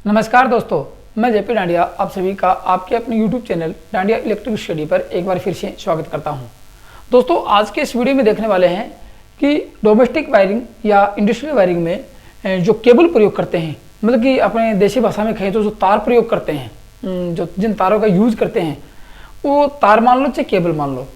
नमस्कार दोस्तों, मैं जेपी डांडिया आप सभी का आपके अपने YouTube channel dandiya electric study पर एक बार फिर से स्वागत करता हूं। दोस्तों, आज के इस वीडियो में देखने वाले हैं कि डोमेस्टिक वायरिंग या इंडस्ट्रियल वायरिंग में जो केबल प्रयोग करते हैं, मतलब कि अपने देसी भाषा में कहें तो जो तार प्रयोग करते हैं, जो जिन तारों का यूज करते हैं, वो तार मान लो चाहे केबल मान लो,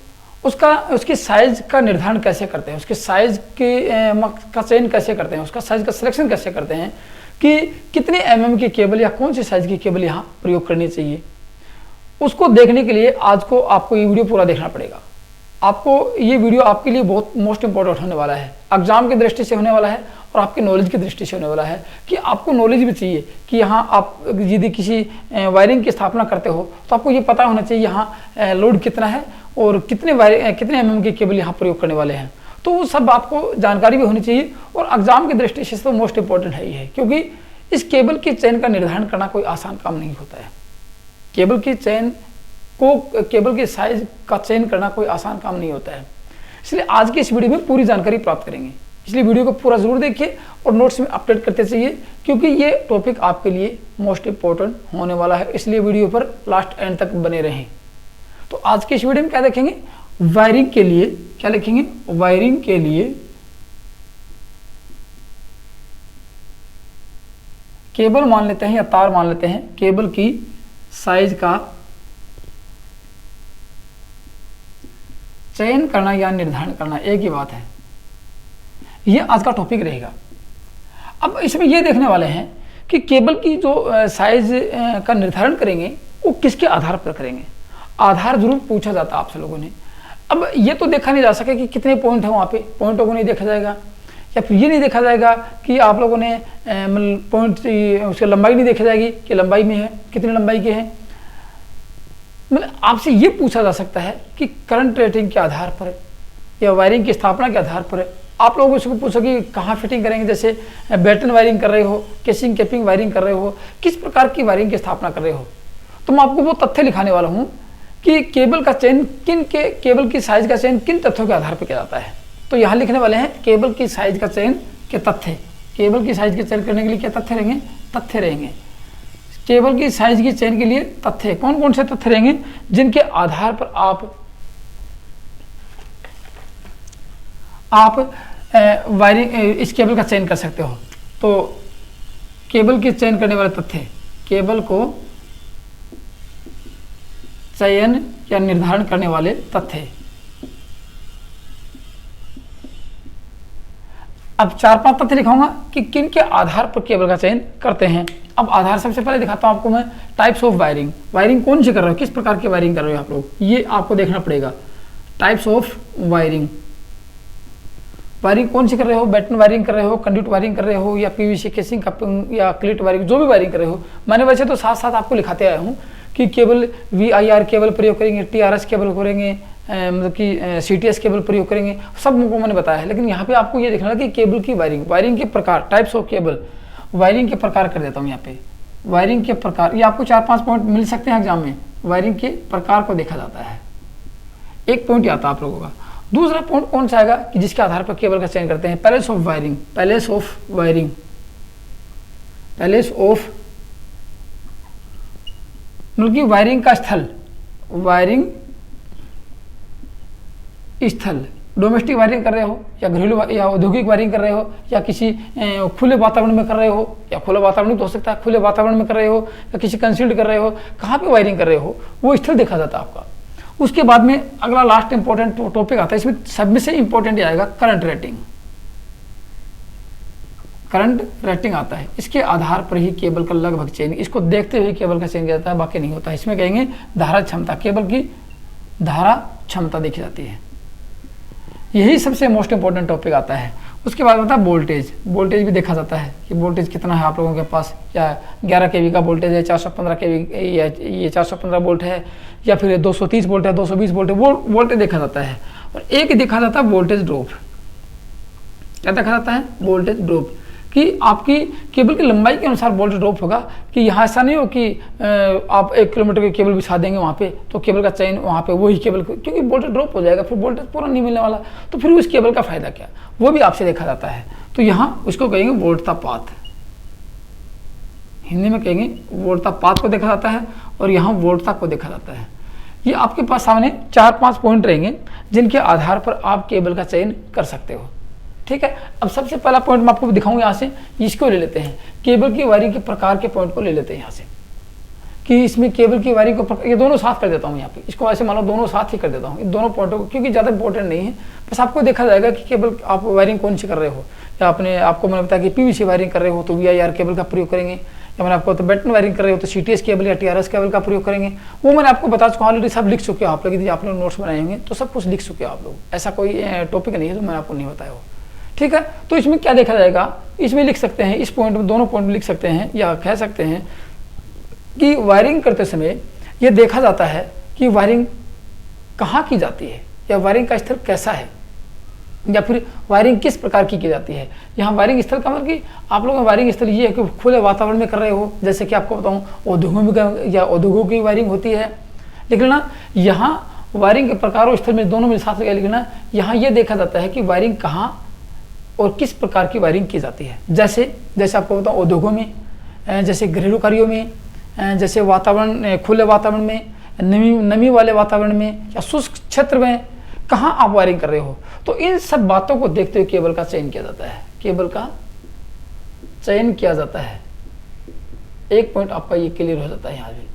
उसकी साइज का निर्धारण कैसे करते हैं, उसके साइज का चयन कैसे करते हैं, उसका साइज का सिलेक्शन कैसे करते हैं कि कितने mm की केबल या कौन सी साइज की केबल यहाँ प्रयोग करनी चाहिए। उसको देखने के लिए आज को आपको ये वीडियो पूरा देखना पड़ेगा। आपको ये वीडियो आपके लिए बहुत मोस्ट इंपॉर्टेंट होने वाला है, एग्जाम की दृष्टि से होने वाला है और आपकी नॉलेज की दृष्टि से होने वाला है कि आपको नॉलेज भी चाहिए कि यहाँ आप यदि किसी वायरिंग की स्थापना करते हो तो आपको ये पता होना चाहिए यहाँ लोड कितना है और कितने mm की केबल यहाँ प्रयोग करने वाले हैं। तो वो सब आपको जानकारी भी होनी चाहिए और एग्जाम की दृष्टि से तो मोस्ट इंपॉर्टेंट है ही है, क्योंकि इस केबल की चेन का निर्धारण करना कोई आसान काम नहीं होता है। केबल की साइज का चयन करना कोई आसान काम नहीं होता है। इसलिए आज की इस वीडियो में पूरी जानकारी प्राप्त करेंगे, इसलिए वीडियो को पूरा जरूर देखिए और नोट्स में अपडेट करते चाहिए, क्योंकि ये टॉपिक आपके लिए मोस्ट इंपॉर्टेंट होने वाला है। इसलिए वीडियो पर लास्ट एंड तक बने रहें। तो आज की इस वीडियो में क्या देखेंगे, वायरिंग के लिए क्या लिखेंगे, वायरिंग के लिए केबल मान लेते हैं या तार मान लेते हैं, केबल की साइज का चयन करना या निर्धारण करना एक ही बात है। यह आज का टॉपिक रहेगा। अब इसमें यह देखने वाले हैं कि केबल की जो साइज का निर्धारण करेंगे वो किसके आधार पर करेंगे। आधार जरूर पूछा जाता है आपसे लोगों ने। अब ये तो देखा नहीं जा सके कि कितने पॉइंट है, वहाँ पे पॉइंटों को नहीं देखा जाएगा, या फिर ये नहीं देखा जाएगा कि आप लोगों ने मतलब पॉइंट उसकी लंबाई नहीं देखी जाएगी कि लंबाई में है कितनी लंबाई के हैं। मतलब आपसे ये पूछा जा सकता है कि करंट रेटिंग के आधार पर या वायरिंग की स्थापना के आधार पर आप लोग उसको पूछो कि कहाँ फिटिंग करेंगे, जैसे बैटन वायरिंग कर रहे हो, केसिंग कैपिंग वायरिंग कर रहे हो, किस प्रकार की वायरिंग की स्थापना कर रहे हो। तो मैं आपको वो तथ्य लिखाने वाला हूँ कि केबल की साइज का चयन किन तथ्यों के आधार पर किया जाता है। तो यहाँ लिखने वाले हैं केबल की साइज का चयन के तथ्य। केबल की साइज के चयन करने के लिए क्या तथ्य रहेंगे, तथ्य रहेंगे। केबल की साइज के चयन के लिए तथ्य कौन कौन से तथ्य रहेंगे जिनके आधार पर आप वायरिंग इस केबल का चयन कर सकते हो। तो केबल के चयन करने वाले तथ्य, केबल को चयन या निर्धारण करने वाले तथ्य। अब 4-5 तथ्य लिखाऊंगा कि किन के आधार पर केबल का चयन करते हैं। अब आधार सबसे पहले दिखाता हूं आपको मैं, टाइप्स ऑफ वायरिंग। वायरिंग कौन सी कर रहे हो, किस प्रकार की वायरिंग कर रहे हो आप लोग, ये आपको देखना पड़ेगा। टाइप्स ऑफ वायरिंग, वायरिंग कौन सी कर रहे हो, बैटन वायरिंग कर रहे हो, कंड्यूट वायरिंग कर रहे हो, या पीवीसी केसिंग कपिंग या क्लिट वायरिंग, जो भी वायरिंग कर रहे हो। मैंने वैसे तो साथ साथ आपको लिखाते आया हूँ कि केबल VIR केबल प्रयोग करेंगे, TRS केबल करेंगे, मतलब कि CTS केबल प्रयोग करेंगे, सब को मैंने बताया है। लेकिन यहाँ पे आपको ये देखना है कि केबल की वायरिंग के प्रकार, टाइप्स ऑफ केबल, वायरिंग के प्रकार कर देता हूँ यहाँ पे। वायरिंग के प्रकार, ये आपको 4-5 पॉइंट मिल सकते हैं एग्जाम में। वायरिंग के प्रकार को देखा जाता है, एक पॉइंट आता है आप लोगों का। दूसरा पॉइंट कौन सा आएगा कि जिसके आधार पर केबल का चयन करते हैं, palace of wiring. Palace of wiring, palace of मतलब कि वायरिंग का स्थल, वायरिंग स्थल। डोमेस्टिक वायरिंग कर रहे हो या घरेलू या औद्योगिक वायरिंग कर रहे हो या किसी खुले वातावरण में कर रहे हो, या खुला वातावरण तो हो सकता है, खुले वातावरण में कर रहे हो या किसी कंसील्ड कर रहे हो, कहाँ पे वायरिंग कर रहे हो वो स्थल देखा जाता है आपका। उसके बाद में अगला लास्ट इंपॉर्टेंट टॉपिक आता है, इसमें सब में से इंपॉर्टेंट आएगा करंट रेटिंग। करंट रेटिंग आता है, इसके आधार पर ही केबल का लगभग चयन, इसको देखते हुए केबल का चयन किया जाता है, बाकी नहीं होता। इसमें कहेंगे धारा क्षमता, केबल की धारा क्षमता देखी जाती है। यही सबसे मोस्ट इंपॉर्टेंट टॉपिक आता है। उसके बाद आता है वोल्टेज। वोल्टेज भी देखा जाता है कि वोल्टेज कितना है आप लोगों के पास, या 11 kV का वोल्टेज है, 415 kV, ये 415 वोल्ट है, या फिर 230 वोल्ट है, 220 वोल्ट है, वो वोल्टेज देखा जाता है। और एक देखा जाता है वोल्टेज ड्रॉप। क्या देखा जाता है, वोल्टेज ड्रॉप, कि आपकी केबल की लंबाई के अनुसार वोल्टेज ड्रॉप होगा। कि यहाँ ऐसा नहीं हो कि आप 1 किलोमीटर की केबल बिछा देंगे वहाँ पे तो केबल का चयन वहाँ पे वही केबल, क्योंकि वोल्टेज ड्रॉप हो जाएगा, फिर वोल्टेज पूरा नहीं मिलने वाला, तो फिर उस केबल का फायदा क्या, वो भी आपसे देखा जाता है। तो यहाँ उसको कहेंगे वोल्टता पाथ। हिंदी में कहेंगे वोल्टता पाथ को देखा जाता है और यहाँ वोल्टता को देखा जाता है। ये आपके पास सामने 4-5 पॉइंट रहेंगे जिनके आधार पर आप केबल का चयन कर सकते हो। ठीक है, अब सबसे पहला पॉइंट मैं आपको दिखाऊंगा यहाँ से, इसको ले लेते हैं, केबल की वायरिंग के प्रकार के पॉइंट को ले लेते हैं यहाँ से, कि इसमें केबल की वायरिंग को ये दोनों साथ कर देता हूँ यहाँ पे, इसको ऐसे मान लो दोनों साथ ही कर देता हूँ, इन दोनों पॉइंटों को, क्योंकि ज़्यादा इंपॉर्टेंट नहीं है, बस आपको देखा जाएगा कि केबल आप वायरिंग कौन सी कर रहे हो, या आपको मैंने बताया कि पीवीसी वायरिंग कर रहे हो तो VIR केबल का प्रयोग करेंगे, या मैंने आपको तो बैटन वायरिंग कर रहे हो तो CTS केबल या TRS केबल का प्रयोग करेंगे। वो मैंने आपको बता चुका, ऑलरेडी सब लिख चुके हो आप लोग, यदि आप लोग नोट्स बनाए होंगे तो सब कुछ लिख चुके हो आप लोग, ऐसा कोई टॉपिक नहीं है जो मैंने आपको नहीं बताया हो। ठीक है, तो इसमें क्या देखा जाएगा, इसमें लिख सकते हैं, इस पॉइंट में दोनों पॉइंट में लिख सकते हैं या कह सकते हैं कि वायरिंग करते समय ये देखा जाता है कि वायरिंग कहाँ की जाती है, या वायरिंग का स्थल कैसा है, या फिर वायरिंग किस प्रकार की जाती है। यहाँ वायरिंग स्थल का मतलब कि आप लोगों का वायरिंग स्थल ये है कि खुले वातावरण में कर रहे हो, जैसे कि आपको बताऊँ उद्योगों की वायरिंग होती है, लेकिन ना यहाँ वायरिंग के प्रकार और स्थल में दोनों में साथ लगा, लेकिन ना यहाँ ये देखा जाता है कि वायरिंग कहाँ और किस प्रकार की वायरिंग की जाती है। जैसे आपको बताऊँ उद्योगों में, जैसे घरेलू कार्यों में, जैसे वातावरण खुले वातावरण में, नमी वाले वातावरण में, या शुष्क क्षेत्र में कहाँ आप वायरिंग कर रहे हो, तो इन सब बातों को देखते हुए केबल का चयन किया जाता है, केबल का चयन किया जाता है। एक पॉइंट आपका ये क्लियर हो जाता है यहाँ भी,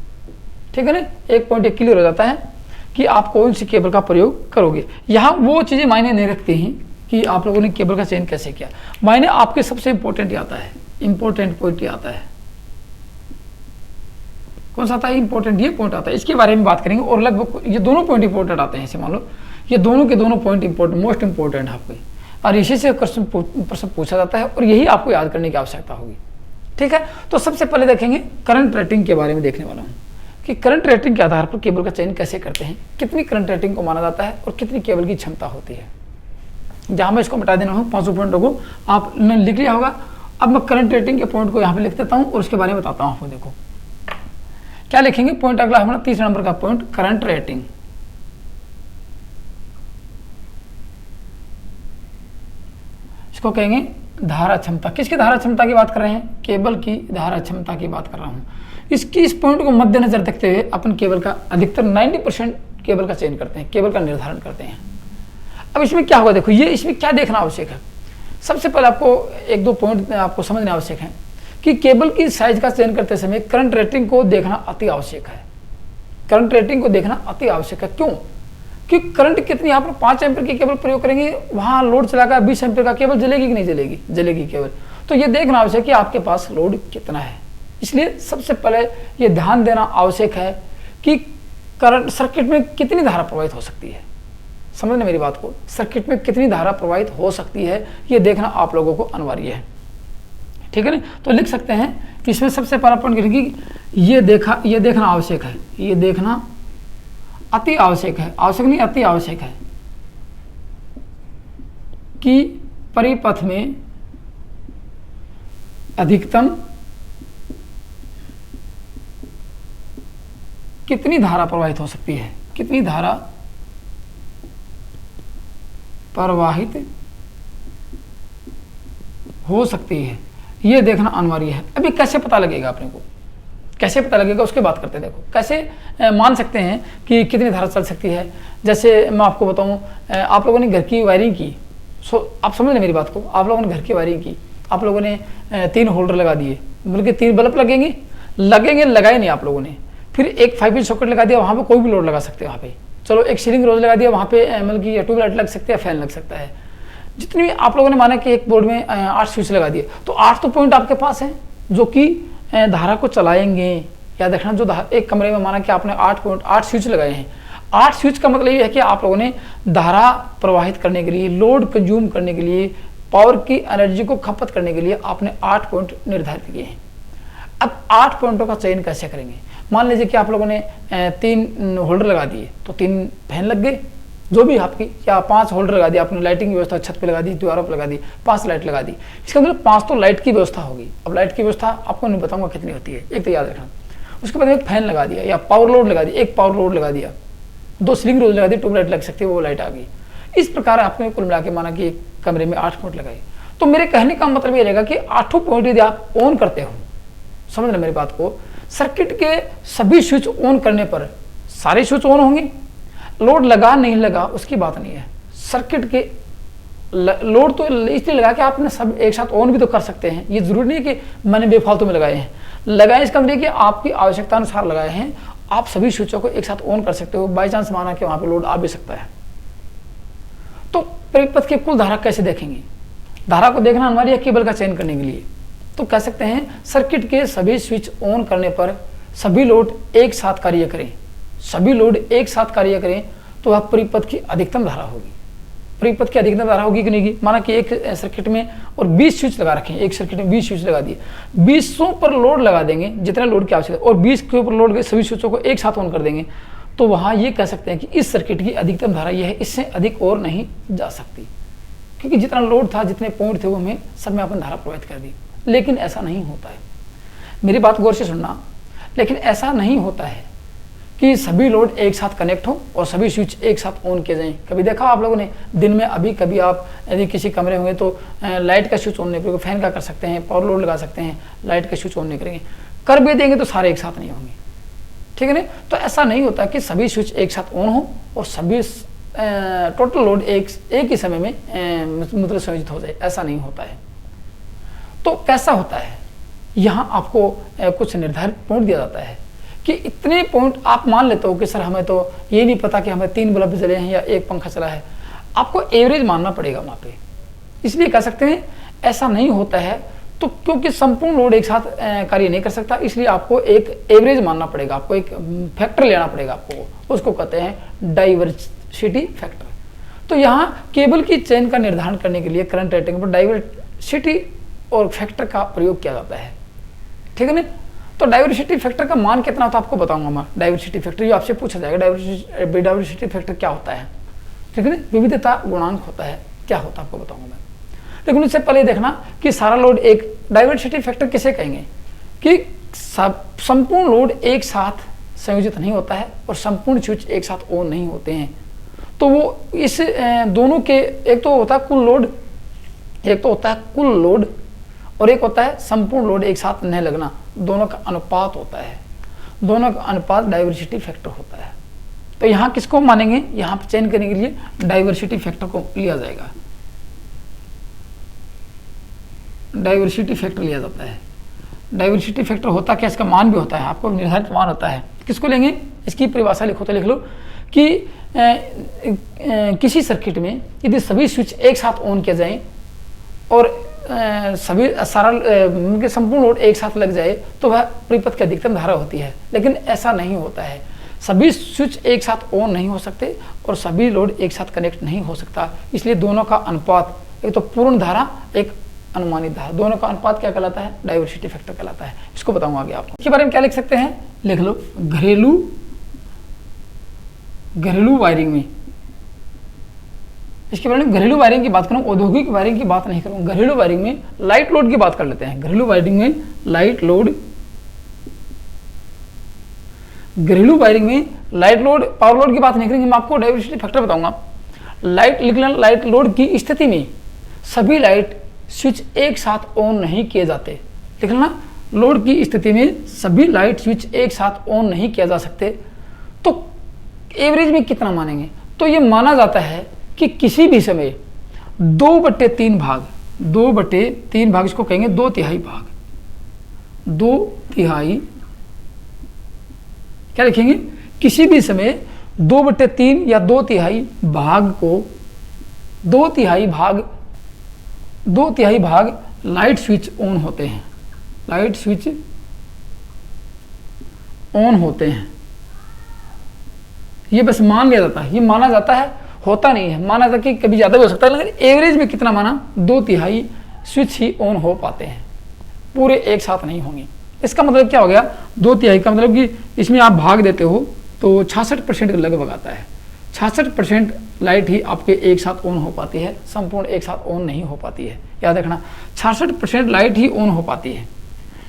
ठीक है ना, एक पॉइंट ये क्लियर हो जाता है कि आप कौन सी केबल का प्रयोग करोगे। यहाँ वो चीज़ें मायने नहीं रखती हैं कि आप लोगों ने केबल का चयन कैसे किया, मायने आपके सबसे इंपॉर्टेंट आता है, इंपॉर्टेंट पॉइंट आता है, कौन सा आता है, इंपॉर्टेंट ये पॉइंट आता है, इसके बारे में बात करेंगे। और लगभग ये दोनों पॉइंट इंपॉर्टेंट आते हैं, ऐसे मान लो ये दोनों के दोनों पॉइंट इंपॉर्टेंट, मोस्ट इंपॉर्टेंट है आपके, और इसी से प्रश्न पूछा जाता है और यही आपको याद करने की आवश्यकता होगी। ठीक है, तो सबसे पहले देखेंगे करंट रेटिंग के बारे में देखने वाला हूँ कि करंट रेटिंग के आधार पर केबल का चयन कैसे करते हैं, कितनी करंट रेटिंग को माना जाता है और कितनी केबल की क्षमता होती है। जहाँ मैं इसको मिटा देना हूँ 500 पॉइंटों को आपने लिख लिया होगा। अब मैं करंट रेटिंग के पॉइंट को यहाँ पे लिख देता हूँ और उसके बारे में बताता हूँ आपको। देखो क्या लिखेंगे, पॉइंट अगला हमारा तीसरा नंबर का पॉइंट करंट रेटिंग। इसको कहेंगे धारा क्षमता। किसकी धारा क्षमता की बात कर रहे हैं, केबल की धारा क्षमता की बात कर रहा हूँ। इस पॉइंट को मद्देनजर रखते हुए अपन केबल का अधिकतर 90% केबल का चयन करते हैं, केबल का निर्धारण करते हैं। अब इसमें क्या होगा, देखो ये इसमें क्या देखना आवश्यक है। सबसे पहले आपको एक दो पॉइंट आपको समझना आवश्यक है कि केबल की साइज का चयन करते समय करंट रेटिंग को देखना अति आवश्यक है। करंट रेटिंग को देखना अति आवश्यक है। क्यों? क्योंकि करंट कितनी, यहाँ पर 5 एम्पीयर की केबल प्रयोग करेंगे, वहाँ लोड चलाकर 20 एम्पीयर का केबल जलेगी कि नहीं जलेगी, जलेगी केबल। तो ये देखना आवश्यक है कि आपके पास लोड कितना है। इसलिए सबसे पहले ये ध्यान देना आवश्यक है कि करंट सर्किट में कितनी धारा प्रवाहित हो सकती है। समझना मेरी बात को, सर्किट में कितनी धारा प्रवाहित हो सकती है ये देखना आप लोगों को अनिवार्य है। ठीक है ना, तो लिख सकते हैं कि इसमें सबसे पहला पॉइंट कि ये देखना आवश्यक है, ये देखना अति आवश्यक है, आवश्यक नहीं अति आवश्यक है कि परिपथ में अधिकतम कितनी धारा प्रवाहित हो सकती है, कितनी धारा प्रवाहित हो सकती है, ये देखना अनिवार्य है। अभी कैसे पता लगेगा अपने को, कैसे पता लगेगा उसकी बात करते हैं। देखो कैसे मान सकते हैं कि कितनी धारा चल सकती है। जैसे मैं आपको बताऊं, आप लोगों ने घर की वायरिंग की, आप समझ लें मेरी बात को, आप लोगों ने घर की वायरिंग की, आप लोगों ने 3 होल्डर लगा दिए, बल्कि 3 बल्ब लगेंगे, लगाए नहीं आप लोगों ने। फिर एक 5 इंच सॉकेट लगा दिया, वहाँ पे कोई भी लोड लगा सकते हैं वहाँ पे। चलो एक सीलिंग रोज लगा दिया, वहाँ पे मतलब कि ट्यूबलाइट लग सकती है, फैन लग सकता है। जितनी भी आप लोगों ने माना कि एक बोर्ड में 8 स्विच लगा दिए, तो 8 तो पॉइंट आपके पास हैं जो कि धारा को चलाएंगे। याद रखना, जो एक कमरे में माना कि आपने 8 स्विच लगाए हैं, 8 स्विच का मतलब ये है कि आप लोगों ने धारा प्रवाहित करने के लिए, लोड कंज्यूम करने के लिए, पावर की एनर्जी को खपत करने के लिए आपने 8 पॉइंट निर्धारित किए हैं। अब 8 पॉइंटों का चयन कैसे करेंगे। मान लीजिए कि आप लोगों ने 3 होल्डर लगा दिए, तो 3 फैन लग गए जो भी आपकी, या 5 होल्डर लगा दिया आपने, लाइटिंग की व्यवस्था छत पे लगा दी, दीवारों पर लगा दी, 5 लाइट लगा दी। इसका मतलब 5 तो लाइट की व्यवस्था होगी। अब लाइट की व्यवस्था आपको नहीं बताऊंगा कितनी होती है, एक तो याद रखना। उसके बाद एक फैन लगा दिया, या पावर लोड लगा दिया, एक पावर लोड लगा दिया, 2 सीलिंग रोज लगा दी, ट्यूबलाइट लग सकती है, वो लाइट आ गई। इस प्रकार आपने कुल मिला के माना कि एक कमरे में 8 पॉइंट लगाए। तो मेरे कहने का मतलब ये रहेगा कि 8 पॉइंट यदि आप ऑन करते हो, समझ रहे मेरी बात को। सर्किट के सभी स्विच ऑन करने पर सारे स्विच ऑन होंगे, लोड लगा नहीं लगा उसकी बात नहीं है। सर्किट के लोड तो इसलिए लगा कि आपने सब एक साथ ऑन भी तो कर सकते हैं, ये जरूरी नहीं है कि मैंने बेफालतू में लगाए हैं। लगाए इसका मतलब कि आपकी आवश्यकता अनुसार लगाए हैं, आप सभी स्विचों को एक साथ ऑन कर सकते हो। बाई चांस माना कि वहां पे लोड आ भी सकता है। तो परिपथ की कुल धारा कैसे देखेंगे? धारा को देखना अनिवार्य है केबल का चयन करने के लिए। तो कह सकते हैं सर्किट के सभी स्विच ऑन करने पर सभी लोड एक साथ कार्य करें, सभी लोड एक साथ कार्य करें तो वह परिपथ की अधिकतम धारा होगी। परिपथ की अधिकतम धारा होगी कि नहीं? माना कि एक सर्किट में और 20 स्विच लगा रखे हैं, एक सर्किट में 20 स्विच लगा दिए, 20 पर लोड लगा देंगे जितना लोड की आवश्यकता और 20 के ऊपर लोड के सभी स्विचों को एक साथ ऑन कर देंगे, तो वहां ये कह सकते हैं कि इस सर्किट की अधिकतम धारा यह है, इससे अधिक और नहीं जा सकती, क्योंकि जितना लोड था, जितने पॉइंट थे, वो हमें सब में अपन धारा प्रवाहित कर दी। लेकिन ऐसा नहीं होता है, मेरी बात गौर से सुनना। लेकिन ऐसा नहीं होता है कि सभी लोड एक साथ कनेक्ट हो और सभी स्विच एक साथ ऑन किए जाएं। कभी देखा आप लोगों ने दिन में? अभी कभी आप यदि किसी कमरे होंगे तो लाइट का स्विच ऑन नहीं करेंगे, फैन का कर सकते हैं, पावर लोड लगा सकते हैं, लाइट का स्विच ऑन नहीं करेंगे। कर भी देंगे तो सारे एक साथ नहीं होंगे, ठीक है ना? तो ऐसा नहीं होता कि सभी स्विच एक साथ ऑन हो और सभी टोटल लोड एक ही समय में मतलब संयोजित हो जाए, ऐसा नहीं होता है। तो कैसा होता है? यहाँ आपको कुछ निर्धारित पॉइंट दिया जाता है कि इतने पॉइंट आप मान लेते हो कि सर हमें तो ये नहीं पता कि हमें 3 बल्ब जले हैं या एक पंखा चला है, आपको एवरेज मानना पड़ेगा वहाँ पे। इसलिए कह सकते हैं ऐसा नहीं होता है, तो क्योंकि संपूर्ण लोड एक साथ कार्य नहीं कर सकता, इसलिए आपको एक एवरेज मानना पड़ेगा, आपको एक फैक्टर लेना पड़ेगा आपको, उसको कहते हैं डाइवर्सिटी फैक्टर। तो यहाँ केबल की चेन का निर्धारण करने के लिए करंट रेटिंग पर डाइवर्सिटी और फैक्टर का प्रयोग किया जाता है, ठीक है ना? तो डाइवर्सिटी फैक्टर का मान कितना होता है आपको बताऊंगा मैं। डाइवर्सिटी फैक्टर ये आपसे पूछा जाएगा, डाइवर्सिटी फैक्टर क्या होता है, ठीक है ना? विविधता गुणांक होता है, क्या होता है आपको बताऊंगा मैं। लेकिन उससे पहले देखना कि सारा लोड एक डाइवर्सिटी फैक्टर किसे कहेंगे कि संपूर्ण लोड एक साथ संयोजित नहीं होता है और संपूर्ण स्विच एक साथ ऑन नहीं होते हैं। तो वो इस दोनों के एक तो होता है कुल लोड, एक तो होता है कुल लोड और एक होता है संपूर्ण लोड एक साथ नहीं लगना, दोनों का अनुपात होता है, दोनों का अनुपात डाइवर्सिटी फैक्टर होता है। तो यहाँ किसको मानेंगे? यहाँ पर चयन करने के लिए डाइवर्सिटी फैक्टर को लिया जाएगा, डाइवर्सिटी फैक्टर लिया जाता है। डाइवर्सिटी फैक्टर होता क्या? इसका मान भी होता है, आपको निर्धारित मान होता है। किसको लेंगे? इसकी परिभाषा लिखो तो लिख लो कि किसी सर्किट में यदि सभी स्विच एक साथ ऑन किए जाएं और सभी सारा संपूर्ण लोड एक साथ लग जाए तो वह परिपथ की अधिकतम धारा होती है। लेकिन ऐसा नहीं होता है, सभी स्विच एक साथ ऑन नहीं हो सकते और सभी लोड एक साथ कनेक्ट नहीं हो सकता, इसलिए दोनों का अनुपात, एक तो पूर्ण धारा, एक अनुमानित धारा, दोनों का अनुपात क्या कहलाता है? डाइवर्सिटी फैक्टर कहलाता है। इसको बताऊंगा आगे आपको। इसके बारे में क्या लिख सकते हैं? लिख लो घरेलू वायरिंग में। इसके बारे में घरेलू वायरिंग की बात करूं, औद्योगिक वायरिंग की बात नहीं करूं। घरेलू वायरिंग में लाइट लोड की बात कर लेते हैं। घरेलू वायरिंग में लाइट लोड, घरेलू वायरिंग में लाइट लोड, पावर लोड की बात नहीं करेंगे। मैं आपको डाइवर्सिटी फैक्टर बताऊंगा। लाइट लिख लेना, लाइट लोड की स्थिति में सभी लाइट स्विच एक साथ ऑन नहीं किए जाते। लिख लेना, लोड की स्थिति में सभी लाइट स्विच एक साथ ऑन नहीं किया जा सकते। तो एवरेज में कितना मानेंगे? तो ये माना जाता है कि किसी भी समय 2/3 भाग, 2/3 भाग इसको कहेंगे 2/3 भाग, 2/3 क्या लिखेंगे? किसी भी समय 2/3 या 2/3 भाग को 2/3 भाग लाइट स्विच ऑन होते हैं, लाइट स्विच ऑन होते हैं। ये बस मान लिया जाता है, ये माना जाता है, होता नहीं है। माना जाता है कि कभी ज़्यादा भी हो सकता है, लेकिन एवरेज में कितना माना? 2/3 स्विच ही ऑन हो पाते हैं, पूरे एक साथ नहीं होंगे। इसका मतलब क्या हो गया? 2/3 का मतलब कि इसमें आप भाग देते हो तो 66% लगभग आता है। 66% लाइट ही आपके एक साथ ऑन हो पाती है, संपूर्ण एक साथ ऑन नहीं हो पाती है। याद रखना, 66% लाइट ही ऑन हो पाती है,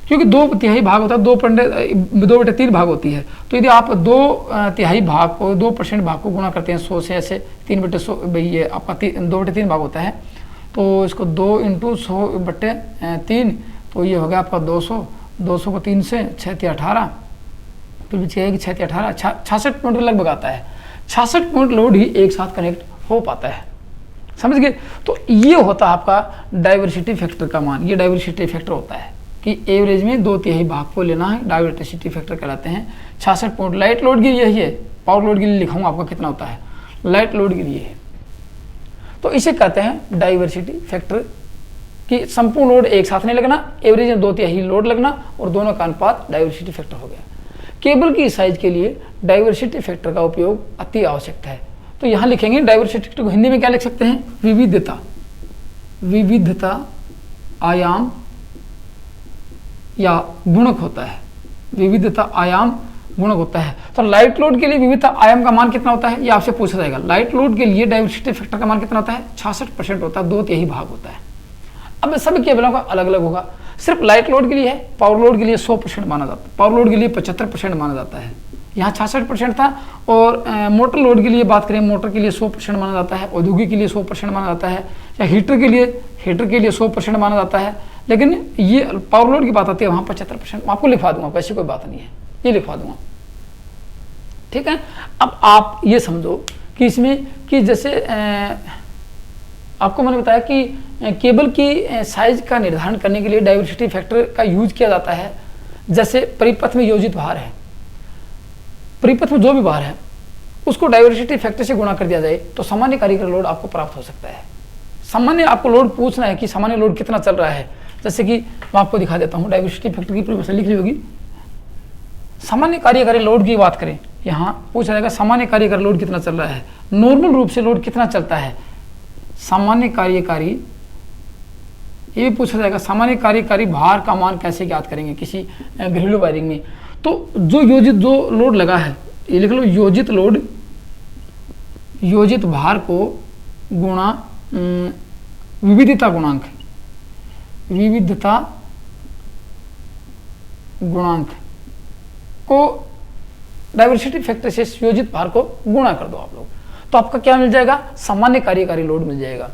क्योंकि 2/3 भाग होता है, 2/3 भाग होती है। तो यदि आप 2/3 भाग को 2% भाग को गुणा करते हैं 100 से, ऐसे 3/100, भाई ये आपका 2/3 भाग होता है, तो इसको 2 × 100/3, तो ये हो गया आपका 200। 200 को 3 से 6 × 18, फिर भी 6 की 6 × 18 66 पॉइंट के लगभग आता है। 66 पॉइंट लोड ही एक साथ कनेक्ट हो पाता है, समझ गए। तो ये होता है आपका डाइवर्सिटी फैक्टर का मान। ये डाइवर्सिटी फैक्टर होता है कि एवरेज में 2/3 भाग को लेना है, डाइवर्सिटी फैक्टर कहलाते हैं। 66 पॉइंट लाइट लोड के लिए यही है, पावर लोड के लिए लिखाऊंगा आपका कितना होता है, लाइट लोड के लिए है। तो इसे कहते हैं डाइवर्सिटी फैक्टर कि संपूर्ण लोड एक साथ नहीं लगना, एवरेज में 2/3 लोड लगना और दोनों का अनुपात डाइवर्सिटी फैक्टर हो गया। केबल की साइज के लिए डाइवर्सिटी फैक्टर का उपयोग अति आवश्यक है। तो यहाँ लिखेंगे डाइवर्सिटी फैक्टर को हिंदी में क्या लिख सकते हैं, विविधता, विविधता आयाम या गुणक होता है, विविधता आयाम गुणक होता है। तो लाइट लोड के लिए विविधता आयाम का मान कितना होता है, ये आपसे पूछा जाएगा। लाइट लोड के लिए डाइवर्सिटी फैक्टर का मान कितना होता है, 66% होता है, 2/3 भाग होता है। अब सभी केबलों का अलग अलग होगा। सिर्फ लाइट लोड के लिए है, पावर लोड के लिए 100% माना जाता है, पावर लोड के लिए 75% माना जाता है। यहाँ 66% था। और मोटर लोड के लिए बात करें, मोटर के लिए 100% माना जाता है, औद्योगिक के लिए 100% माना जाता है, या हीटर के लिए 100% माना जाता है। लेकिन ये पावर लोड की बात आती है, वहाँ 75% आपको लिखवा दूंगा, वैसी कोई बात नहीं है, ये लिखवा दूंगा, ठीक है। अब आप ये समझो कि इसमें कि जैसे आपको मैंने बताया कि केबल की साइज का निर्धारण करने के लिए डाइवर्सिटी फैक्टर का यूज किया जाता है। जैसे परिपथ में योजित भार है, परिपथ में जो भी भार है उसको डाइवर्सिटी फैक्टर से गुणा कर दिया जाए तो सामान्य कार्यकारी लोड आपको प्राप्त हो सकता है। सामान्य आपको लोड पूछना है कि सामान्य लोड कितना चल रहा है, जैसे कि मैं आपको दिखा देता हूँ, डाइवर्सिटी फैक्टर की परिभाषा लिख ली होगी। सामान्य कार्यकारी लोड की बात करें, यहाँ पूछा जाएगा सामान्य कार्यकारी लोड कितना चल रहा है, नॉर्मल रूप से लोड कितना चलता है, सामान्य कार्यकारी, ये भी पूछा जाएगा सामान्य कार्यकारी भार का मान कैसे ज्ञात करेंगे किसी घरेलू वायरिंग में। तो जो लोड लगा है, ये लिख लो, योजित लोड, योजित भार को गुणा विविधता गुणांक, विविधता गुणांक को डाइवर्सिटी फैक्टर से योजित भार को गुणा कर दो आप लोग, तो आपका क्या मिल जाएगा, सामान्य कार्यकारी लोड मिल जाएगा,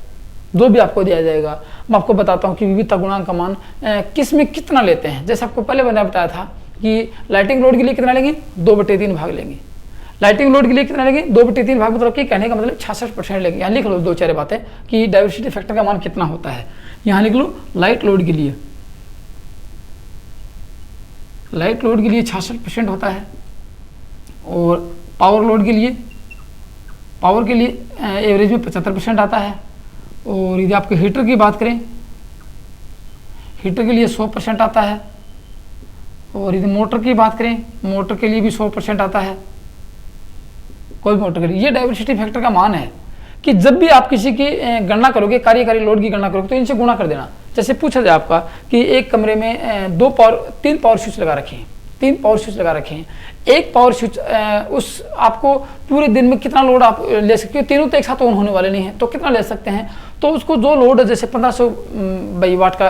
जो भी आपको दिया जाएगा। मैं आपको बताता हूँ कि विविधता गुणांक का मान किस में कितना लेते हैं। जैसे आपको पहले मैंने बताया था कि लाइटिंग लोड के लिए कितना लेंगे, 2/3 भाग लेंगे। लाइटिंग लोड के लिए कितना लेंगे, 2/3 भाग, मतलब कि कहने का मतलब 66% लेंगे। यहाँ लिख लो 2-4 बातें कि डाइवर्सिटी फैक्टर का मान कितना होता है। यहाँ लिख लो लाइट लोड के लिए, लाइट लोड के लिए 66% होता है, और पावर लोड के लिए, पावर के लिए एवरेज में 75% आता है। और यदि आपके हीटर की बात करें, हीटर के लिए 100% आता है। और यदि मोटर की बात करें, मोटर के लिए भी 100% आता है, कोई मोटर के लिए। ये डाइवर्सिटी फैक्टर का मान है कि जब भी आप किसी की गणना करोगे, कार्यकारी लोड की गणना करोगे, तो इनसे गुणा कर देना। जैसे पूछा जाए आपका कि एक कमरे में 3 पावर स्विच लगा रखे हैं, 3 पावर स्विच लगा रखे हैं, एक पावर स्विच उस आपको पूरे दिन में कितना लोड आप ले सकते हो, तीनों तो एक साथ ऑन होने वाले नहीं है, तो कितना ले सकते हैं, तो उसको जो लोड है जैसे 1500 वाट का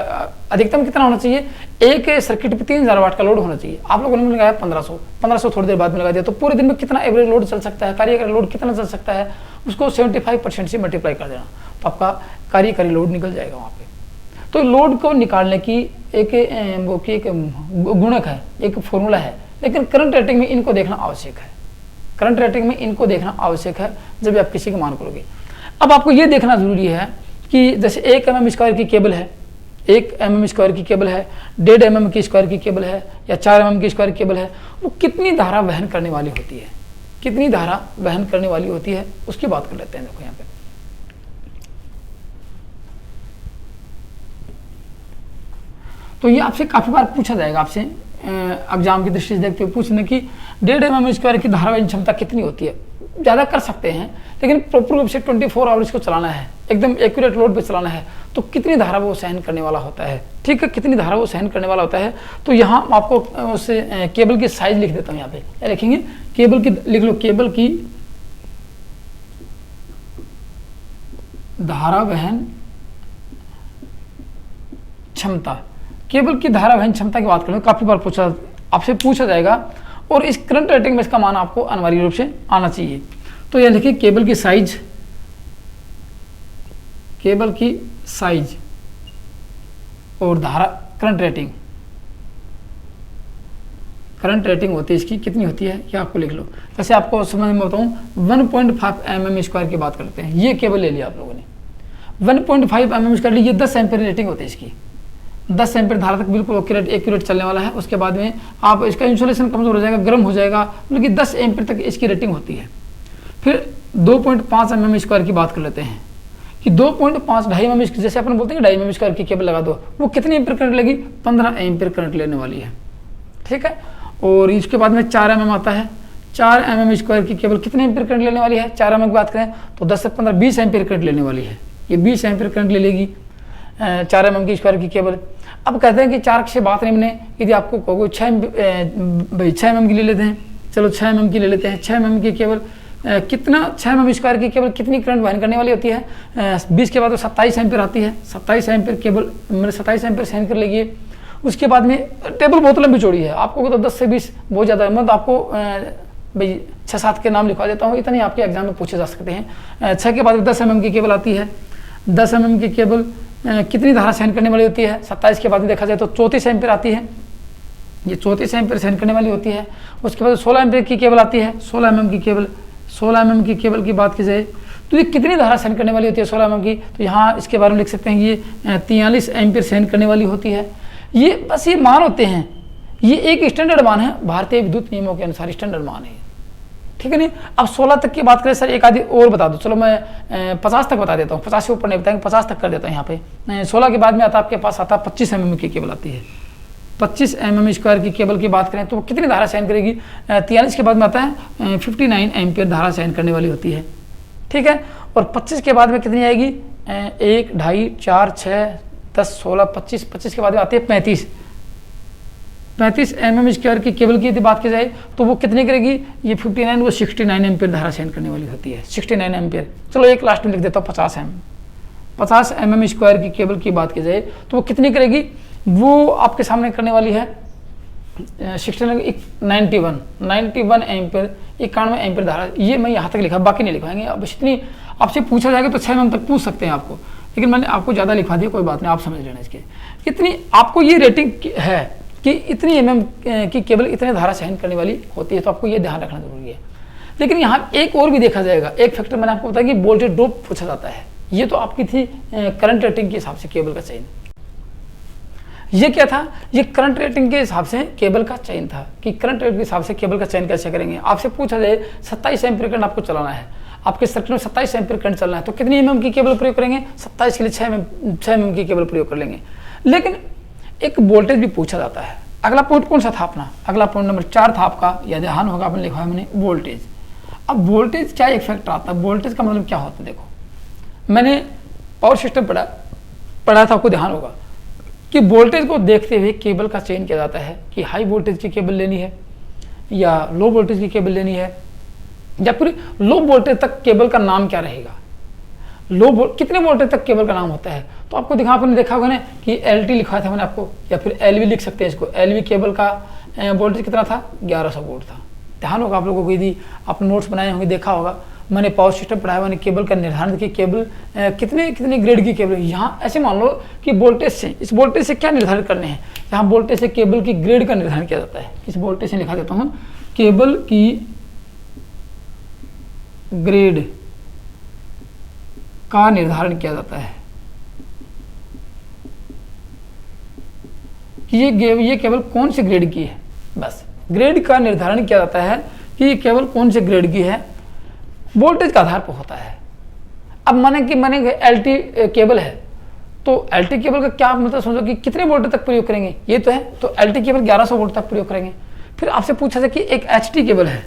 अधिकतम कितना होना चाहिए, एक सर्किट पे 3000 वाट का लोड होना चाहिए। आप लोगों ने लगाया 1500 थोड़ी देर बाद में लगा दिया, तो पूरे दिन में कितना एवरेज लोड चल सकता है, कार्यकारी लोड कितना चल सकता है, उसको 75% से मल्टीप्लाई कर देना, तो आपका कार्यकारी लोड निकल जाएगा वहाँ पे। तो लोड को निकालने की एक गुणक है, एक फॉर्मूला है, लेकिन करंट रेटिंग में इनको देखना आवश्यक है, करंट रेटिंग में इनको देखना आवश्यक है जब आप किसी का मान करोगे। अब आपको ये देखना जरूरी है कि जैसे 1 mm² की केबल है, 1 mm² की केबल है, 1.5 mm की स्क्वायर की केबल है, या 4 mm की स्क्वायर केबल है, वो कितनी धारा वहन करने वाली होती है, कितनी धारा वहन करने वाली होती है, उसकी बात कर लेते हैं। देखो यहाँ पे तो ये आपसे काफी बार पूछा जाएगा, आपसे एग्जाम की दृष्टि से देखते हुए पूछने की 1.5 mm² की धारा वहन क्षमता कितनी होती है। ज़्यादा कर सकते हैं, लेकिन प्रॉपर रूप से 24 आवर्स को चलाना है, एकदम एक्यूरेट लोड पे चलाना है, तो कितनी धारा वो सहन करने वाला होता है, ठीक है, कितनी धारा वो सहन करने वाला होता है। तो यहाँ आपको उस केबल की साइज लिख देता हूँ। यहाँ पे क्या लिखेंगे, केबल की लिख लो, केबल की धारा वहन क्षमता, केबल की धारा वहन क्षमता की बात करें, काफी बार आपसे पूछा जाएगा, और इस करंट रेटिंग में इसका मान आपको अनिवार्य रूप से आना चाहिए। तो यह लिखिए केबल की साइज, केबल की साइज और धारा करंट रेटिंग, करंट रेटिंग होती है इसकी कितनी होती है, ये आपको लिख लो। जैसे आपको समझ में बताऊँ 1.5 mm² की बात करते हैं, ये केबल ले लिया आप लोगों ने, 1.5 mm² ली, ये 10 एम्पीयर रेटिंग होती है इसकी, 10 एम्पीयर धारा तक बिल्कुल एक्यूरेट चलने वाला है। उसके बाद में आप इसका इंसुलेशन कमजोर हो जाएगा, गर्म हो जाएगा, मतलब कि 10 एम्पीयर तक इसकी रेटिंग होती है। फिर 2.5 mm² की बात कर लेते हैं कि 2.5 mm, जैसे अपन बोलते हैं 2.5 mm² की केबल लगा दो, वो कितनी एम्पीयर करंट लेगी, 15 एम्पीयर करंट लेने वाली है, ठीक है। और इसके बाद में 4 mm आता है, 4 mm² की केबल कितने एम्पीयर करंट लेने वाली है, 4 mm की बात करें तो 10 से 15 20 एम्पीयर करंट लेने वाली है, ये 20 एम्पीयर करंट ले लेगी 4 mm की स्क्वायर की केबल। अब कहते हैं कि 4 से बात नहीं बने, यदि आपको कहोगे 6 mm की ले लेते हैं, चलो 6 mm की ले लेते हैं। 6 mm की केबल कितना, 6 mm² की केबल कितनी करंट वहन करने वाली होती है, 20 के बाद तो 27 एम्पीयर आती है, 27 एम्पीयर केबल मतलब 27 एम्पीयर सहन कर लेगी। उसके बाद में टेबल बहुत लंबी चौड़ी है, आपको तो 10 से 20 बहुत ज़्यादा है, मतलब आपको भाई 6-7 के नाम लिखवा देता हूँ, इतने आपके एग्जाम में पूछे जा सकते हैं। 6 के बाद 10 mm की केबल आती है, 10 mm की केबल कितनी धारा सहन करने वाली होती है, 27 के बाद में देखा जाए तो 34 एम्पीयर आती है, ये 34 एम्पीयर सहन करने वाली होती है। उसके बाद 16 एम्पीयर की केबल आती है, 16 mm की केबल, 16 mm की केबल की बात की जाए तो ये कितनी धारा सहन करने वाली होती है 16 mm की, तो यहाँ इसके बारे में लिख सकते हैं ये 43 एम्पीयर सहन करने वाली होती है। ये बस ये मान होते हैं, ये एक स्टैंडर्ड मान है, भारतीय विद्युत नियमों के अनुसार स्टैंडर्ड मान है, ठीक है नहीं। अब 16 तक की बात करें सर, एक आधी और बता दो, चलो मैं 50 तक बता देता हूँ, 50 से ऊपर नहीं बताएंगे, 50 तक कर देता हूँ यहाँ पे। 16 के बाद में आता आपके पास आता 25 mm की केबल आती है, 25 mm² की केबल की बात करें तो कितनी धारा सहन करेगी, 43 के बाद में आता है 59 एम्पीयर धारा सहन करने वाली होती है, ठीक है। और 25 के बाद में कितनी आएगी, 1, 2.5, 4, 6, 10, 16, 25 के बाद में आती है 35 mm² की केबल की यदि बात की जाए तो वो कितनी करेगी, ये 59 वो 69 एम्पीयर धारा सहन करने वाली होती है, 69 एम्पीयर। चलो एक लास्ट में लिख देता हूँ 50 mm² की केबल की बात की जाए तो वो कितनी करेगी, वो आपके सामने करने वाली है 91 एम्पीयर, 91 एम्पीयर धारा। ये मैं यहाँ तक लिखा, बाकी नहीं लिखवाएंगे। अब इतनी आपसे पूछा जाएगा तो 6 mm तक पूछ सकते हैं आपको, लेकिन मैंने आपको ज़्यादा लिखवा दिया, कोई बात नहीं, आप समझ लेना इसके। इतनी आपको ये रेटिंग है कि इतनी mm की केबल इतने धारा सहन करने वाली होती है, तो आपको ये ध्यान रखना जरूरी है। लेकिन यहाँ एक और भी देखा जाएगा, एक फैक्टर मैंने आपको बताया कि वोल्टेज ड्रॉप पूछा जाता है, ये तो आपकी थी करंट रेटिंग के हिसाब से केबल का चयन। ये क्या था, ये करंट रेटिंग के हिसाब से केबल का चयन था कि करंट रेटिंग के हिसाब से केबल का चयन कैसे करेंगे। आपसे पूछा जाए 27 एम्पीयर करंट आपको चलाना है, आपके सर्किट में 27 एम्पीयर करंट चलना है, तो कितनी mm की केबल प्रयोग करेंगे, 27 के लिए 6 mm की केबल प्रयोग कर लेंगे। लेकिन एक वोल्टेज भी पूछा जाता है। अगला पॉइंट कौन सा था अपना, अगला पॉइंट नंबर 4 था आपका, या ध्यान होगा आपने लिखा है मैंने, वोल्टेज। अब वोल्टेज क्या एक फैक्टर आता है, वोल्टेज का मतलब क्या होता है। देखो मैंने पावर सिस्टम पढ़ा था, आपको ध्यान होगा कि वोल्टेज को देखते हुए केबल का चयन किया जाता है कि हाई वोल्टेज की केबल लेनी है या लो वोल्टेज की केबल लेनी है, या फिर लो वोल्टेज तक केबल का नाम क्या रहेगा, कितने वोल्टेज तक केबल का नाम होता है। तो आपको आपने देखा होगा ना कि LT लिखा था मैंने आपको, या फिर LV लिख सकते हैं इसको। LV केबल का वोल्टेज कितना था, 1100 वोल्ट था। ध्यान होगा आप लोगों को, यदि आपने नोट्स बनाए होंगे देखा होगा, मैंने पावर सिस्टम पढ़ाया, मैंने केबल का निर्धारण की केबल कितने ग्रेड की केबल। यहाँ ऐसे मान लो कि वोल्टेज से, इस वोल्टेज से क्या निर्धारित करने हैं, यहाँ वोल्टेज से केबल की ग्रेड का निर्धारण किया जाता है। इस वोल्टेज से लिखा देता हूँ, केबल की ग्रेड का निर्धारण किया जाता है कि ये केबल कौन से ग्रेड की है। बस ग्रेड का निर्धारण किया जाता है कि ये केबल कौन से ग्रेड की है, वोल्टेज का आधार पर होता है। अब मैंने LT केबल है, तो LT केबल का क्या मतलब समझो कि कितने वोल्ट तक प्रयोग करेंगे, ये तो है, तो LT केबल 1100 वोल्ट तक प्रयोग करेंगे। फिर आपसे पूछा जाए कि एक HT केबल है,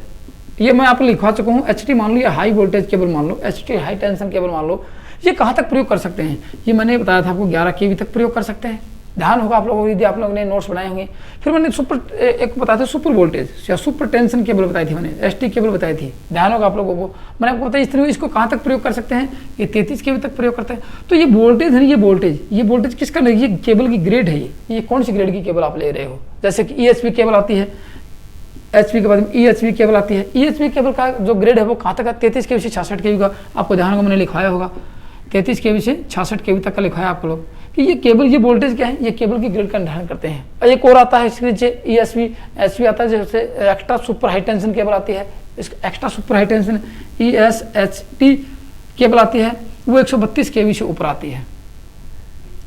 ये मैं आपको लिखवा चुका हूँ, HT मान लो, या हाई वोल्टेज केबल मान लो, HT हाई टेंशन केबल मान लो, ये कहाँ तक प्रयोग कर सकते हैं, ये मैंने बताया था आपको 11 kV तक प्रयोग कर सकते हैं। ध्यान होगा आप लोगों को, यदि आप लोगों ने नोट्स बनाए होंगे। फिर मैंने एक बताया था सुपर वोल्टेज या सुपर टेंशन केबल बताई थी, मैंने ST केबल बताई थी। ध्यान होगा आप लोगों को, मैंने आपको बताया इस तरह इसको कहाँ तक प्रयोग कर सकते हैं, ये 33 kV तक प्रयोग करते हैं। तो ये वोल्टेज है, ये वोल्टेज किसका नहीं, ये केबल की ग्रेड है, ये कौन सी ग्रेड की केबल आप ले रहे हो। जैसे कि EHV केबल आती है, HP के बाद में EHV केबल आती है। EHV केबल का जो ग्रेड है वो कहाँ तक है, 33 kV से 66 kV का, आपको ध्यान होगा मैंने लिखवाया होगा। 33 केवी से 66 केवी तक का लिखा है आपको लोग कि ये केबल, ये वोल्टेज क्या है, ये केबल की ग्रेड का निर्धारण करते हैं। और एक और आता है इसके नीचे ESV, SV आता है, जैसे extra super high tension cable आती है, इस extra super high tension ESHT cable आती है, वो 132 केवी से ऊपर आती है।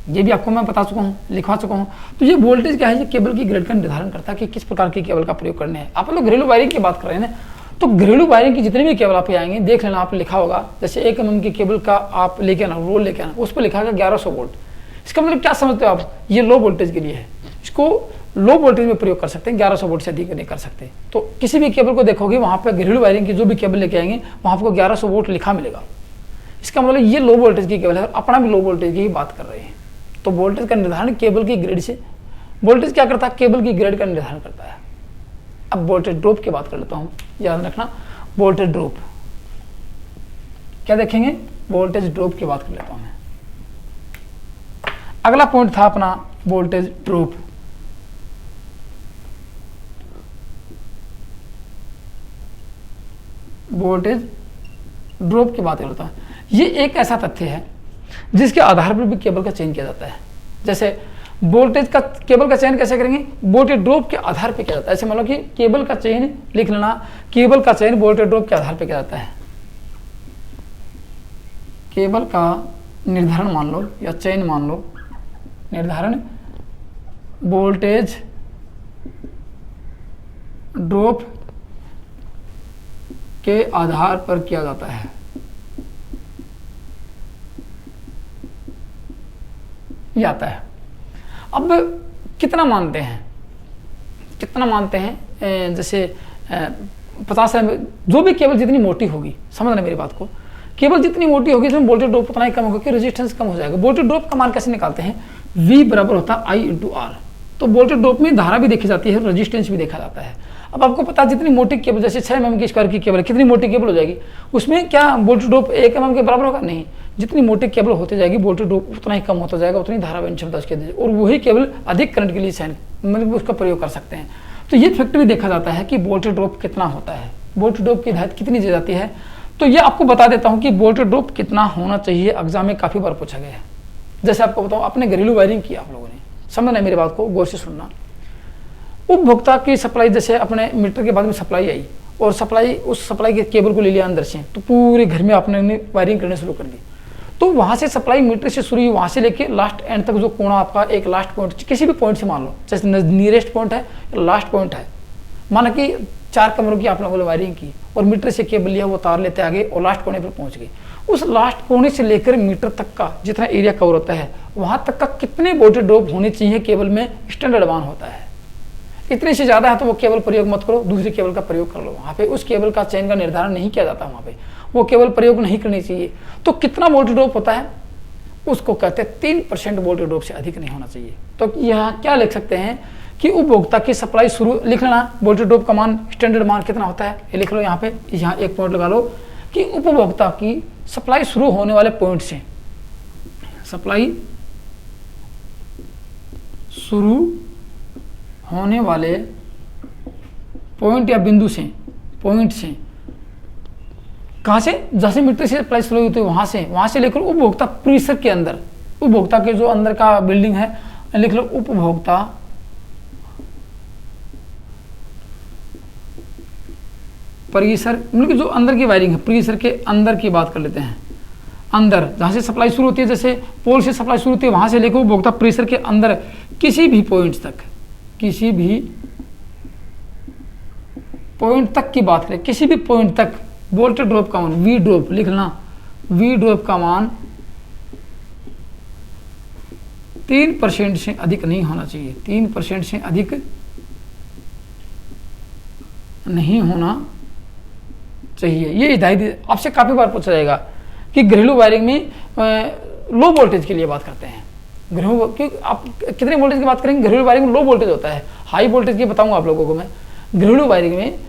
ये भी आपको मैं बता चुका हूँ, लिखवा चुका हूँ। तो ये वोल्टेज क्या है, ये केबल की ग्रेड का निर्धारण करता है कि किस प्रकार की केबल का प्रयोग करने हैं। आप लोग घरेलू वायरिंग की बात कर रहे हैं ना, तो घरेलू वायरिंग की जितने भी केबल आप आएंगे देख लेना, आप लिखा होगा जैसे 1 mm की केबल का आप लेके आना, रोल लेके आना, उस पर लिखा है 1100 वोल्ट। इसका मतलब क्या समझते हो आप, ये लो वोल्टेज के लिए है, इसको लो वोल्टेज में प्रयोग कर सकते हैं, 1100 वोल्ट से अधिक नहीं कर सकते। तो किसी भी केबल को देखोगे वहाँ पर घरेलू वायरिंग की जो भी केबल लेके आएंगे वहाँ आपको 1100 वोल्ट लिखा मिलेगा। इसका मतलब ये लो वोल्टेज की केबल है, अपना भी लो वोल्टेज की ही बात कर रहे हैं। तो वोल्टेज का निर्धारण केबल की ग्रेड से, वोल्टेज क्या करता है, केबल की ग्रेड का निर्धारण करता है। अब वोल्टेज ड्रॉप की बात कर लेता हूँ, याद रखना वोल्टेज ड्रॉप क्या देखेंगे, वोल्टेज ड्रॉप की बात कर लेता हूँ मैं। अगला पॉइंट था अपना वोल्टेज ड्रॉप। वोल्टेज ड्रॉप की बात करता हूँ। ये एक ऐसा तथ्य है जिसके आधार पर भी केबल का चयन किया जाता है। जैसे वोल्टेज का, केबल का चयन कैसे करेंगे, वोल्टेज ड्रॉप के आधार पर किया जाता है। ऐसे मान लो कि केबल का चयन, लिख लेना, केबल का चयन वोल्टेज ड्रॉप के आधार पर किया जाता है। केबल का निर्धारण मान लो या चयन मान लो, निर्धारण वोल्टेज ड्रॉप के आधार पर किया जाता है। ये आता है। अब कितना मानते हैं, कितना मानते हैं, जैसे 50 जो भी केबल जितनी मोटी होगी, समझना मेरी बात को, केबल जितनी मोटी होगी इसमें वोल्टेज ड्रॉप उतना ही कम होगा कि रेजिस्टेंस कम हो जाएगा। वोल्टेज ड्रॉप का मान कैसे निकालते हैं, V बराबर होता है I × R। तो वोल्टेज ड्रॉप में धारा भी देखी जाती है, रेजिस्टेंस भी देखा जाता है। अब आपको पता है जितनी मोटी केबल, जैसे 6 mm की स्क्वायर की केबल है, कितनी मोटी केबल हो जाएगी, उसमें क्या वोल्टेज ड्रॉप 1 mm के बराबर होगा, नहीं। जितनी मोटी केबल होती जाएगी वोल्टेज ड्रॉप उतना ही कम होता जाएगा, उतनी धारा वहन क्षमता उसकी, और वही केबल अधिक करंट के लिए सहन, मतलब उसका प्रयोग कर सकते हैं। तो ये फैक्टर भी देखा जाता है कि वोल्टेज ड्रॉप कितना होता है, वोल्टेज ड्रॉप की हिदायत कितनी दी जाती है। तो ये आपको बता देता हूँ कि वोल्टेज ड्रॉप कितना होना चाहिए, एग्जाम में काफ़ी बार पूछा गया है। जैसे आपको बताऊँ, अपने घरेलू वायरिंग किया आप लोगों ने, समझना मेरी बात को गौर से सुनना। उपभोक्ता की सप्लाई, जैसे अपने मीटर के बाद में सप्लाई आई और सप्लाई, उस सप्लाई के केबल को ले लिया अंदर से, तो पूरे घर में आपने वायरिंग करने शुरू कर दी। तो वहाँ से सप्लाई मीटर से शुरू हुई, वहाँ से लेके लास्ट एंड तक जो कोना आपका एक लास्ट पॉइंट, किसी भी पॉइंट से मान लो, जैसे नियरेस्ट पॉइंट है या लास्ट पॉइंट है, माना कि 4 कमरों की आप लोगों ने वायरिंग की और मीटर से केबल लिया, वो तार लेते आगे और लास्ट कोने पर पहुँच गई। उस लास्ट कोने से लेकर मीटर तक का जितना एरिया कवर होता है, वहाँ तक का कितने वोल्टेज ड्रॉप होने चाहिए केबल में, स्टैंडर्ड मान होता है। इतने से ज़्यादा है तो वो केबल प्रयोग मत करो, दूसरी केबल का प्रयोग कर लो। वहाँ पे उस केबल का चयन का निर्धारण नहीं किया जाता, वहाँ पे वो केबल प्रयोग नहीं करनी चाहिए। तो कितना वोल्टेज ड्रॉप होता है, उसको कहते हैं 3% वोल्टेज ड्रॉप से अधिक नहीं होना चाहिए। तो यहाँ क्या लिख सकते हैं कि उपभोक्ता की सप्लाई शुरू, लिख लेना वोल्टेज ड्रॉप का मान, स्टैंडर्ड मान कितना होता है, ये लिख लो यहाँ पे, यहाँ एक पॉइंट लगा लो कि उपभोक्ता की सप्लाई शुरू होने वाले पॉइंट से, सप्लाई शुरू होने वाले पॉइंट या बिंदु से, पॉइंट से, कहाँ से, जैसे मीटर से सप्लाई शुरू होती है वहाँ से लेकर उपभोक्ता परिसर के अंदर, उपभोक्ता के जो अंदर का बिल्डिंग है, लिख लो उपभोक्ता परिसर, मतलब जो अंदर की वायरिंग है, परिसर के अंदर की बात कर लेते हैं। अंदर जहाँ से सप्लाई शुरू होती है, जैसे पोल से सप्लाई शुरू होती है, वहाँ से लेकर उपभोक्ता परिसर के अंदर किसी भी पॉइंट तक, किसी भी पॉइंट तक की बात करें, किसी भी पॉइंट तक वोल्टेज ड्रॉप का मान, वी ड्रॉप लिखना, वी ड्रॉप का मान 3% से अधिक नहीं होना चाहिए, 3% से अधिक नहीं होना चाहिए। ये हिदायत आपसे काफ़ी बार पूछा जाएगा कि घरेलू वायरिंग में लो वोल्टेज के लिए बात करते हैं। घरेलू, क्योंकि आप कितने वोल्टेज की बात करेंगे, घरेलू वायरिंग में लो वोल्टेज होता है, हाई वोल्टेज की बताऊंगा आप लोगों को मैं। घरेलू वायरिंग में,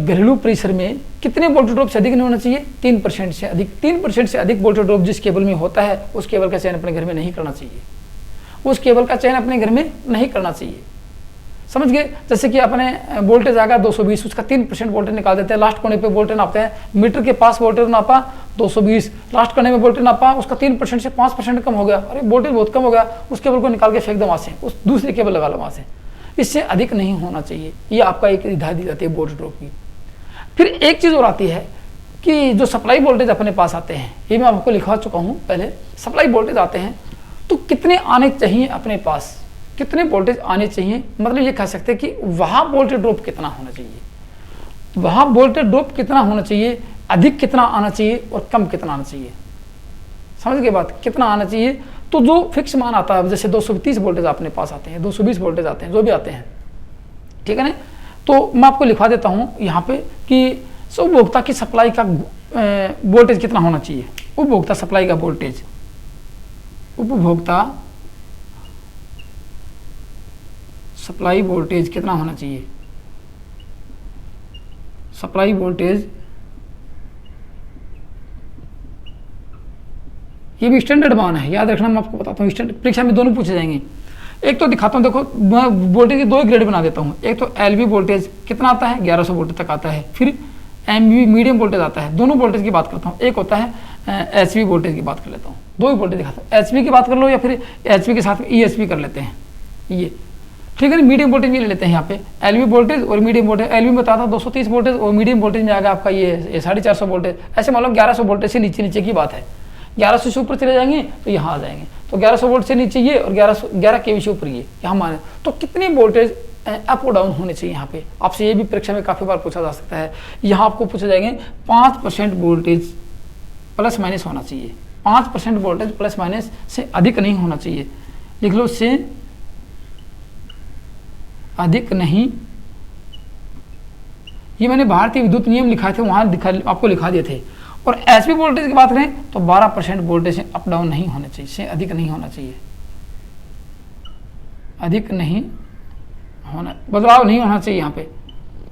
घरेलू परिसर में कितने वोल्टेज ड्रॉप से अधिक नहीं होना चाहिए, 3% से अधिक। 3% से अधिक वोल्टेज ड्रॉप जिस केबल में होता है, उस केबल का चयन अपने घर में नहीं करना चाहिए, उस केबल का चयन अपने घर में नहीं करना चाहिए। समझ गए। जैसे कि अपने वोल्टेज आएगा 220, उसका 3% वोल्टेज निकाल देते हैं, लास्ट कोने पे वोल्टेज नापते हैं, मीटर के पास वोल्टेज नापा 220, लास्ट कोने में वोल्टेज नापा, उसका 3% से 5% कम हो गया, अरे वोल्टेज बहुत कम हो गया, उस केबल को निकाल के फेंक दो वहाँ से, उस दूसरी केबल लगा लो वहाँ से। इससे अधिक नहीं होना चाहिए, ये आपका एक हिदायत दी जाती है वोल्टेज ड्रॉप की। फिर एक चीज़ और आती है कि जो सप्लाई वोल्टेज अपने पास आते हैं, ये मैं आपको लिखवा चुका हूँ पहले, सप्लाई वोल्टेज आते हैं तो कितने आने चाहिए अपने पास, कितने वोल्टेज आने चाहिए, मतलब ये कह सकते हैं कि वहाँ वोल्टेज ड्रॉप कितना होना चाहिए, वहाँ वोल्टेज ड्रॉप कितना होना चाहिए, अधिक कितना आना चाहिए और कम कितना आना चाहिए। समझ गए बात, कितना आना चाहिए। तो जो फिक्स मान आता है, जैसे 230 वोल्टेज अपने पास आते हैं, 220 वोल्टेज आते हैं, जो भी आते हैं, ठीक है ना, तो मैं आपको लिखवा देता हूँ यहाँ पे कि उपभोक्ता की सप्लाई का वोल्टेज कितना होना चाहिए, उपभोक्ता सप्लाई का वोल्टेज, उपभोक्ता सप्लाई वोल्टेज कितना होना चाहिए, सप्लाई वोल्टेज, ये भी स्टैंडर्ड मान है, याद रखना, मैं आपको बताता हूँ, स्टैंडर्ड परीक्षा में दोनों पूछे जाएंगे। एक तो दिखाता हूँ, देखो मैं वोल्टेज के दो ग्रेड बना देता हूँ, एक तो एलवी वोल्टेज कितना आता है 1100 वोल्टेज तक आता है, फिर एमवी मीडियम वोल्टेज आता है, दोनों वोल्टेज की बात करता हूँ, एक होता है एचवी वोल्टेज की बात कर लेता हूँ, दो ही वोल्टेज दिखाता हूँ, एचवी की बात कर लो या फिर एचवी के साथ ईएसवी कर लेते हैं, ये ठीक है ना। मीडियम वोल्टेज भी ले लेते हैं यहाँ पे, एलवी वोल्टेज और मीडियम वोल्टेज, एलवी में बताता 230 वोल्टेज और मीडियम वोल्टेज में आएगा आपका ये 450 वोल्टेज, ऐसे मान लो 1100 वोल्टेज से नीचे नीचे की बात है, 1100 से ऊपर चले जाएंगे तो यहाँ आ जाएंगे, तो 1100 वोल्ट से नीचे ये और 11 केवी से ऊपर ये यहाँ माने, तो कितने वोल्टेज अप और डाउन होने चाहिए। यहाँ पे आपसे ये भी परीक्षा में काफ़ी बार पूछा जा सकता है, यहाँ आपको पूछे जाएंगे 5% वोल्टेज प्लस माइनस होना चाहिए, 5% वोल्टेज प्लस माइनस से अधिक नहीं होना चाहिए, लिख लो, से अधिक नहीं, ये मैंने भारतीय विद्युत नियम लिखाए थे, वहाँ आपको लिखा दिए थे। और एचपी वोल्टेज की बात करें तो 12% वोल्टेज से अप डाउन नहीं होना चाहिए, से अधिक नहीं होना चाहिए, अधिक नहीं होना, बदलाव नहीं होना चाहिए यहाँ पे,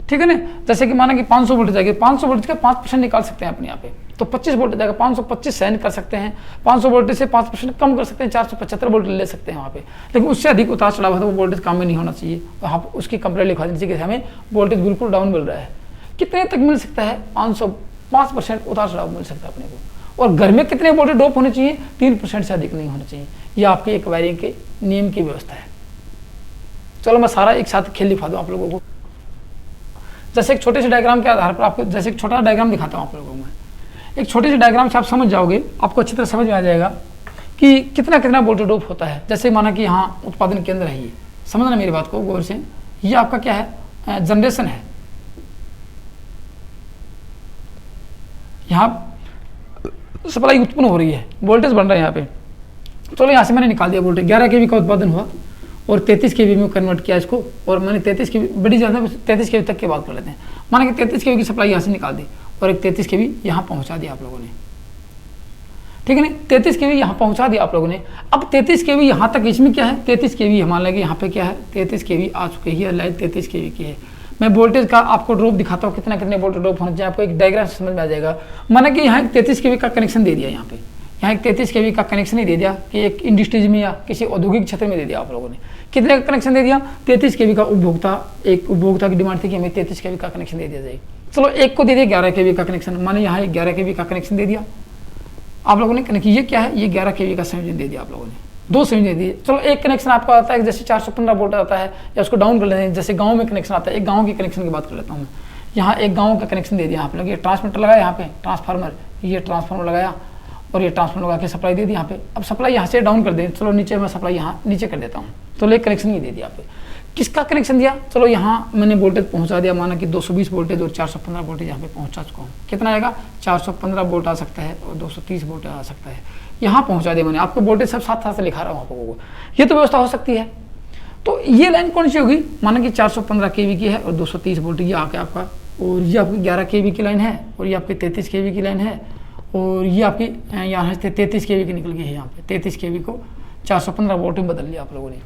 ठीक है ना। जैसे कि माना कि 500 वोल्टेज आएगी, 500 वोल्टेज का 5% निकाल सकते हैं अपने यहाँ पे, तो 25 वोल्टेज आएगा, 525 सहन कर सकते हैं, 500 वोल्टेज से 5% कम कर सकते हैं, 475 वोल्टेज ले सकते हैं वहाँ पे, लेकिन उससे अधिक उतार चढ़ाव है तो वो वोल्टेज कम में नहीं होना चाहिए, तो वहाँ उसकी कंप्लेंट लिखवा देनी चाहिए कि हमें वोल्टेज बिल्कुल डाउन मिल रहा है। कितने तक मिल सकता है, 5% उतार चढ़ाव मिल सकता है अपने को। और घर में कितने वोल्टेज ड्रॉप होने चाहिए, 3% से अधिक नहीं होना चाहिए, ये आपके एक वायरिंग के नियम की व्यवस्था है। चलो मैं सारा एक साथ खेल दिखा दूँ आप लोगों को, जैसे एक छोटे से डायग्राम के आधार पर आपको, जैसे एक छोटा डायग्राम दिखाता हूँ आप लोगों को मैं, एक छोटे से डायग्राम से आप समझ जाओगे, आपको अच्छी तरह समझ में आ जाएगा कि कितना कितना वोल्टेज ड्रॉप होता है। जैसे माना कि यहाँ उत्पादन केंद्र है, ये समझना मेरी बात को गौर से, ये आपका क्या है, जनरेशन है, यहाँ सप्लाई उत्पन्न हो रही है, वोल्टेज बन रहा है यहाँ पे। चलो यहाँ से मैंने निकाल दिया वोल्टेज, 11 केवी का उत्पादन हुआ और 33 केवी में कन्वर्ट किया इसको, और मैंने 33 केवी बड़ी ज़्यादा 33 केवी तक की बात कर लेते हैं, माना कि 33 केवी की सप्लाई यहाँ से निकाल दी और एक 33 केवी यहाँ पहुँचा दिया आप लोगों ने, ठीक है ना। 33 केवी यहाँ पहुँचा दिया आप लोगों ने। अब 33 केवी यहाँ तक, इसमें क्या है 33 केवी, मान लेंगे यहाँ पे क्या है 33 केवी आ चुकी है, लाइन 33 केवी की है। मैं वोल्टेज का आपको ड्रॉप दिखाता हूँ, कितना कितने वोल्टेज ड्रॉप होना चाहिए, आपको एक डायग्राम समझ में आ जाएगा। माना कि यहाँ एक 33 केवी का कनेक्शन दे दिया, यहाँ एक 33 केवी का कनेक्शन ही दे दिया कि एक इंडस्ट्रीज में या किसी औद्योगिक क्षेत्र में दे दिया आप लोगों ने। कितने का कनेक्शन दे दिया, 33 केवी का। एक उपभोक्ता की डिमांड थी कि हमें 33 केवी का कनेक्शन दे दिया जाए, चलो एक को दे दिया 11 केवी का कनेक्शन, माने यहाँ 11 केवी का कनेक्शन दे दिया आप लोगों ने। कनेक्शन ये क्या है, ये 11 केवी का संयोजन दे दिया आप लोगों ने, 2 संयोजन दे दिए। चलो एक कनेक्शन आपका आता है जैसे 415 वोल्ट आता है, या उसको डाउन कर लेते हैं, जैसे गाँव में कनेक्शन आता है, एक गाँव की कनेक्शन की बात कर लेता हूँ मैं। यहाँ एक गाँव का कनेक्शन दे दिया आप लोग, ये ट्रांसमीटर लगाया यहाँ पे, ट्रांसफार्मर, ये ट्रांसफार्मर लगाया और ये ट्रांसफार्मर लगा के सप्लाई दे दी यहाँ पे। अब सप्लाई यहाँ से डाउन कर दें, चलो नीचे मैं सप्लाई यहाँ नीचे कर देता हूँ, तो एक कनेक्शन ये दे दिया यहाँ पे। किसका कनेक्शन दिया, चलो यहाँ मैंने वोल्टेज पहुँचा दिया, माना कि 220 वोल्टेज और 415 वोल्टेज यहाँ पे पहुँचा चुका हूँ। कितना आएगा, 415 वोल्ट आ सकता है और 230 वोल्ट आ सकता है, यहाँ पहुँचा दिया मैंने। आपको वोल्टेज सब साथ साथ से लिखा रहा हूँ आप लोगों को, ये तो व्यवस्था हो सकती है। तो ये लाइन कौन सी होगी, माना कि 415 केवी की है और 230 वोल्ट ये आके आपका, और ये आपकी 11 केवी की लाइन है, और ये आपकी 33 केवी की लाइन है, और ये आपकी यहाँ से 33 केवी की निकल गई है। यहाँ पे 33 केवी को 415 वोल्ट में बदल लिया आप लोगों ने,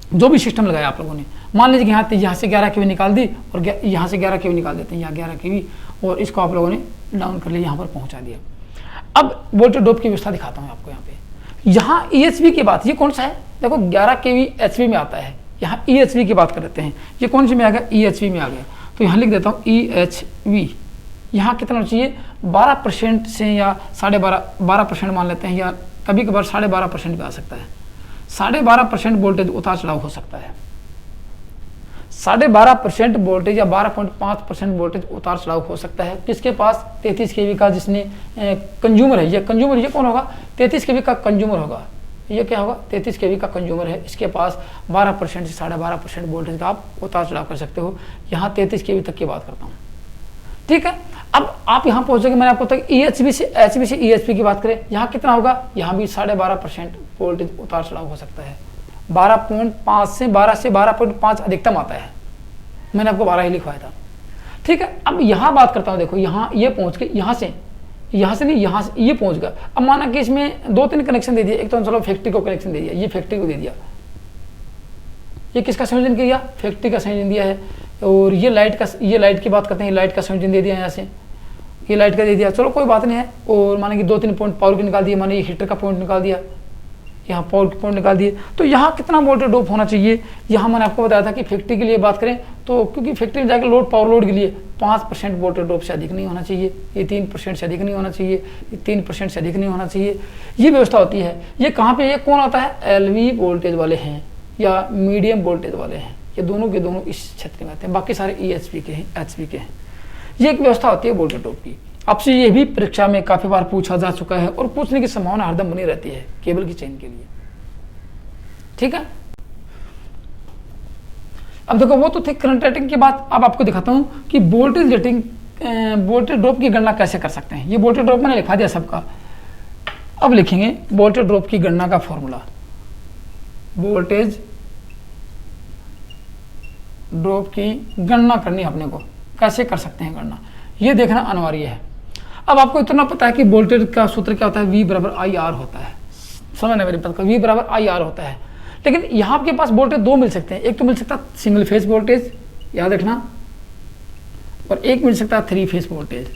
जो भी सिस्टम लगाया आप लोगों ने। मान लीजिए कि यहाँ से 11 केवी निकाल दी और यहाँ से 11 केवी निकाल देते हैं, यहाँ 11 केवी, और इसको आप लोगों ने डाउन कर लिया, यहाँ पर पहुँचा दिया। अब वोल्टेज ड्रॉप की व्यवस्था दिखाता हूँ आपको यहाँ पे। यहाँ ESV की बात, ये कौन सा है, देखो 11 केवी HV में आता है, यहाँ EHV की बात कर लेते हैं। ये कौन सी में आ गया, EHV में आ गया। तो यहाँ लिख देता हूँ EHV। यहाँ कितना होना चाहिए, 12% से या 12.5% मान लेते हैं, या कभी कभार 12.5% भी आ सकता है। 12.5% वोल्टेज उतार चढ़ाव हो सकता है। 12.5% वोल्टेज या 12.5% वोल्टेज उतार चढ़ाव हो सकता है। किसके पास, 33 kV का जिसने कंज्यूमर है, ये कौन होगा, 33 kV का कंज्यूमर होगा। ये क्या होगा, 33 kV का कंज्यूमर है, इसके पास 12% से 12.5% वोल्टेज का आप उतार चढ़ाव कर सकते हो। यहाँ 33 kV तक की बात करता हूँ, ठीक है। अब आप यहाँ पहुंचोगे, मैंने आपको बताया EHV से EHV की बात करें, यहाँ कितना होगा, यहाँ भी 12.5% वोल्टेज उतार चढ़ाव हो सकता है। 12.5 से 12.5 अधिकतम आता है, मैंने आपको 12 ही लिखवाया था, ठीक है। अब यहाँ बात करता हूँ, देखो यहाँ ये पहुँच के यहाँ से नहीं, यहाँ से ये पहुँच गया। अब माना कि इसमें 2-3 कनेक्शन दे दिए, एक तो चलो फैक्ट्री को कनेक्शन दे दिया, ये फैक्ट्री को दे दिया, ये किसका संयोजन किया, फैक्ट्री का संयोजन दिया है। और ये लाइट की बात करते हैं, लाइट का संयोजन दे दिया यहाँ से, ये लाइट का दे दिया, चलो कोई बात नहीं है। और माने कि 2-3 पॉइंट पावर के निकाल दिए, माने ये हीटर का पॉइंट निकाल दिया, यहाँ पावर के पॉइंट निकाल दिए। तो यहाँ कितना वोल्टेज ड्रॉप होना चाहिए, यहाँ मैंने आपको बताया था कि फैक्ट्री के लिए बात करें तो, क्योंकि फैक्ट्री में जाकर पावर लोड के लिए 5% वोल्टेज ड्रॉप से अधिक नहीं होना चाहिए, ये 3% से अधिक नहीं होना चाहिए, ये 3% से अधिक नहीं होना चाहिए। ये व्यवस्था होती है। ये कहाँ पे, ये कौन आता है, LV वोल्टेज वाले हैं या मीडियम वोल्टेज वाले हैं, ये दोनों के दोनों इस क्षेत्र में आते हैं, बाकी सारे EHV के हैं, HV के हैं। ये एक व्यवस्था होती है वोल्टेज ड्रॉप की। आपसे ये भी परीक्षा में काफी बार पूछा जा चुका है और पूछने की संभावना हरदम बनी रहती है केबल की चेन के लिए, ठीक है। अब देखो वो तो थे करंट रेटिंग की बात। अब आपको दिखाता हूं कि वोल्टेज रेटिंग, वोल्टेज ड्रॉप की गणना कैसे कर सकते हैं। ये वोल्टेज ड्रॉप मैंने लिखा दिया सबका। अब लिखेंगे वोल्टेज ड्रॉप की गणना का फॉर्मूला, वोल्टेज ड्रॉप की गणना करनी है अपने को, कैसे कर सकते हैं गणना, ये देखना अनिवार्य है। अब आपको इतना पता है कि वोल्टेज का सूत्र क्या होता है, V बराबर IR होता है, समझना मेरी बात का, V बराबर IR होता है। लेकिन यहाँ आपके पास वोल्टेज दो मिल सकते हैं, एक तो मिल सकता है सिंगल फेज वोल्टेज, याद रखना, और एक मिल सकता है 3 फेज वोल्टेज,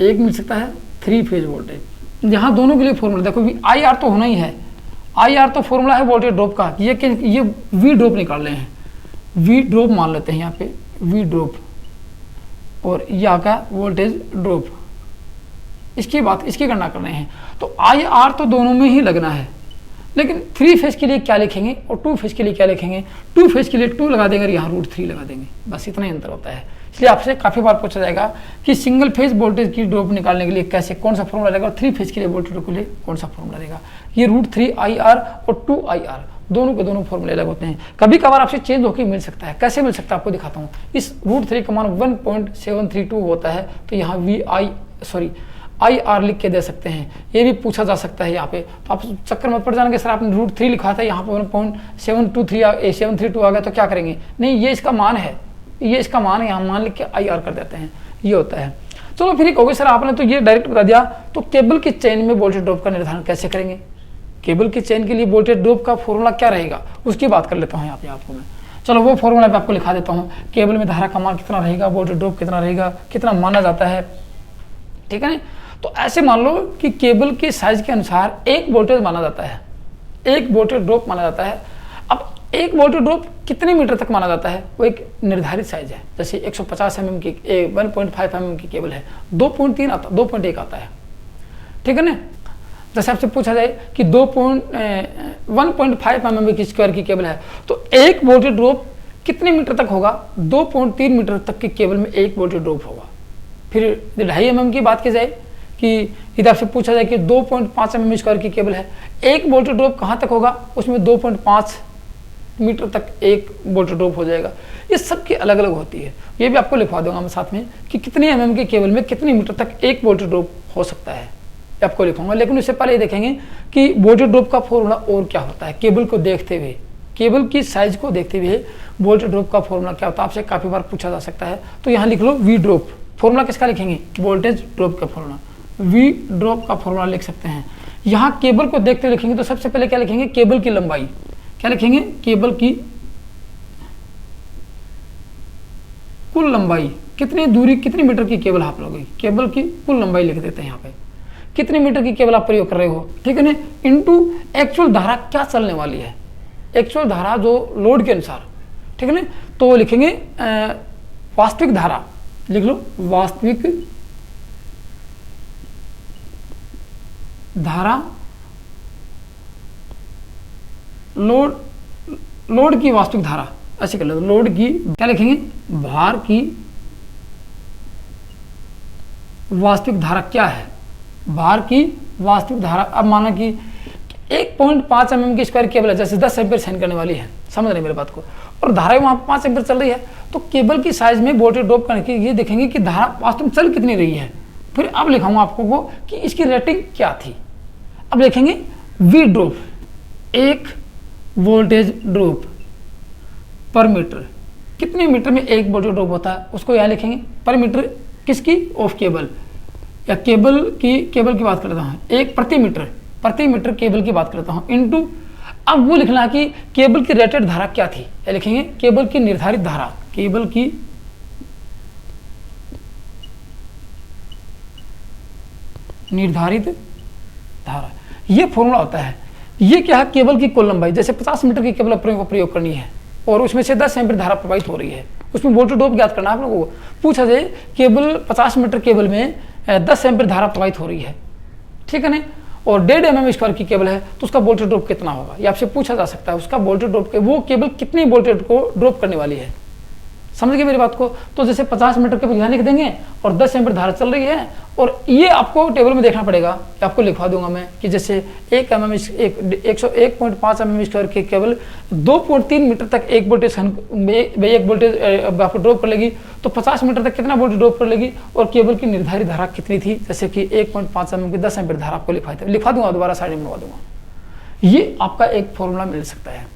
एक मिल सकता है 3 फेज वोल्टेज। यहाँ दोनों के लिए फॉर्मूला देखो, IR तो होना ही है, IR तो फॉर्मूला है वोल्टेज ड्रॉप का। ये V ड्रॉप निकाल रहे हैं, V ड्रॉप मान लेते हैं यहाँ पे, V ड्रॉप, और यहाँ का वोल्टेज ड्रॉप, इसकी गणना कर रहे हैं। तो IR तो दोनों में ही लगना है, लेकिन 3 फेज के लिए क्या लिखेंगे और 2 फेज के लिए क्या लिखेंगे। 2 फेज के लिए 2 लगा देंगे और यहाँ √3 लगा देंगे, बस इतना ही अंतर होता है। इसलिए आपसे काफी बार पूछा जाएगा कि सिंगल फेज वोल्टेज की ड्रॉप निकालने के लिए कैसे, कौन सा फॉर्मूला रहेगा, और 3 फेज के लिए वोल्टेज ड्रॉप के लिए कौन सा फॉर्मूला रहेगा। ये √3 IR और 2 IR दोनों के दोनों फॉर्मूले अलग होते हैं। कभी कभार आपसे चेंज होकर मिल सकता है, कैसे मिल सकता है आपको दिखाता हूँ। इस √3 का मान 1.732 होता है, तो यहाँ IR लिख के दे सकते हैं, ये भी पूछा जा सकता है यहाँ पे। तो आप चक्कर में पड़ जाएंगे, सर आपने √3 लिखा था, यहाँ पे 1.732 आ गया तो क्या करेंगे, नहीं ये इसका मान है, यहाँ मान लिख के IR कर देते हैं, ये होता है। चलो फिर एक हो गया, सर आपने तो ये डायरेक्ट बता दिया, तो केबल की चेन में वोल्टेज ड्रॉप का निर्धारण कैसे करेंगे। केबल की चेन के लिए वोल्टेज ड्रॉप का फॉर्मूला क्या रहेगा, उसकी बात कर लेता हूँ यहाँ पे आपको मैं। चलो वो फॉर्मूला पे आपको लिखा देता हूँ। केबल में धारा का मान कितना रहेगा, वोल्टेज ड्रॉप कितना रहेगा, कितना माना जाता है, ठीक है ना। तो ऐसे मान लो कि केबल के साइज के अनुसार एक वोल्टेज माना जाता है, एक वोल्टेज ड्रॉप माना जाता है। अब एक वोल्टेज ड्रॉप कितने मीटर तक माना जाता है, वो एक निर्धारित साइज है। जैसे 150 mm की 1.5 mm की केबल है, 2.3 आता, 2.1 आता है, ठीक है ना। जैसे आपसे पूछा जाए कि 1.5 mm की स्क्वायर की केबल है, तो एक वोल्टेज ड्रॉप कितने मीटर तक होगा, 2.3 मीटर तक की केबल में एक वोल्टेज ड्रॉप होगा। फिर 2.5 mm की बात की जाए कि इधर से पूछा जाए कि 2.5 mm स्क्वायर की केबल है, एक वोल्टेज ड्रॉप कहाँ तक होगा, उसमें 2.5 मीटर तक एक वोल्टेज ड्रॉप हो जाएगा। ये सबकी अलग अलग होती है, ये भी आपको लिखवा दूंगा मैं साथ में कि कितने mm की केबल में कितने मीटर तक एक वोल्टेज ड्रॉप हो सकता है, आपको लिखूंगा। लेकिन उससे पहले ये देखेंगे कि वोल्टेज ड्रॉप का फॉर्मूला और क्या होता है। केबल को देखते हुए, केबल की साइज को देखते हुए वोल्टेज ड्रॉप का फॉर्मूला क्या होता है, आपसे काफी बार पूछा जा सकता है। तो यहाँ लिख लो V ड्रॉप, फॉर्मूला किसका लिखेंगे, वोल्टेज ड्रॉप का फॉर्मूला, V ड्रॉप का फॉर्मूला लिख सकते हैं। यहाँ केबल को देखते लिखेंगे तो सबसे पहले क्या लिखेंगे, केबल की लंबाई, क्या लिखेंगे, केबल की कुल लंबाई, कितनी दूरी, कितनी मीटर की केबल आप लोगे, केबल की कुल लंबाई लिख देते हैं यहाँ पे, कितने मीटर की केबल आप प्रयोग कर रहे हो, ठीक है ना, इनटू एक्चुअल धारा क्या चलने वाली है, एक्चुअल धारा जो लोड के अनुसार, ठीक है ना। तो लिखेंगे वास्तविक धारा, लिख लो वास्तविक धारा, लोड की वास्तविक धारा, ऐसे कर लो। लोड की क्या लिखेंगे, भार की वास्तविक धारा क्या है, भार की वास्तविक धारा। अब माना कि 1.5 mm की स्क्वायर केबल है, जैसे 10 एम्पीयर सहन करने वाली है, समझ रहे मेरे बात को, और धारा वहां 5 एम्पीयर चल रही है, तो केबल की साइज में वोल्टेज ड्रॉप करने के लिए देखेंगे कि धारा वास्तव में चल कितनी रही है। फिर अब लिखाऊंगा आपको को कि इसकी रेटिंग क्या थी। अब लिखेंगे वी ड्रॉप, एक वोल्टेज ड्रॉप पर मीटर, कितने मीटर में एक वोल्टेज ड्रॉप होता है उसको यहाँ लिखेंगे पर मीटर, किसकी, ऑफ केबल, या केबल की बात करता हूँ, एक प्रति मीटर केबल की बात करता हूँ, इनटू, अब वो लिखना है कि केबल की रेटेड धारा क्या थी, या लिखेंगे केबल की निर्धारित धारा, केबल की निर्धारित धारा। ये फॉर्मूला होता है। ये क्या है, केबल की कुल लंबाई, जैसे 50 मीटर की केबल प्रयोग करनी है और उसमें से 10 एम्पीयर धारा प्रवाहित हो रही है, उसमें वोल्टेज ड्रॉप ज्ञात करना है आप लोगों को। पूछा जाए केबल 50 मीटर केबल में 10 एम्पीयर धारा प्रवाहित हो रही है, ठीक है ना, और 1.5 mm स्क्वायर की केबल है, तो उसका वोल्टेज ड्रॉप कितना होगा, ये आपसे पूछा जा सकता है। उसका वोल्टेज ड्रॉप, वो केबल कितनी वोल्टेज को ड्रॉप करने वाली है, समझ गए मेरी बात को। तो जैसे 50 मीटर केबल यहाँ लिख देंगे और 10 एम्पीयर धारा चल रही है, और ये आपको टेबल में देखना पड़ेगा, आपको लिखवा दूंगा मैं कि जैसे 101.5 mm स्क्वायर की केबल 2.3 मीटर तक एक वोल्टेज आपको ड्रॉप कर लेगी, तो 50 मीटर तक कितना वोल्टेज ड्रॉप कर लेगी, और केबल की निर्धारित धारा कितनी थी, जैसे कि 1.5 mm की 10 एम्पीयर धारा आपको लिखवा दूंगा, दोबारा साइड में बनवा दूंगा। ये आपका एक फॉर्मूला मिल सकता है,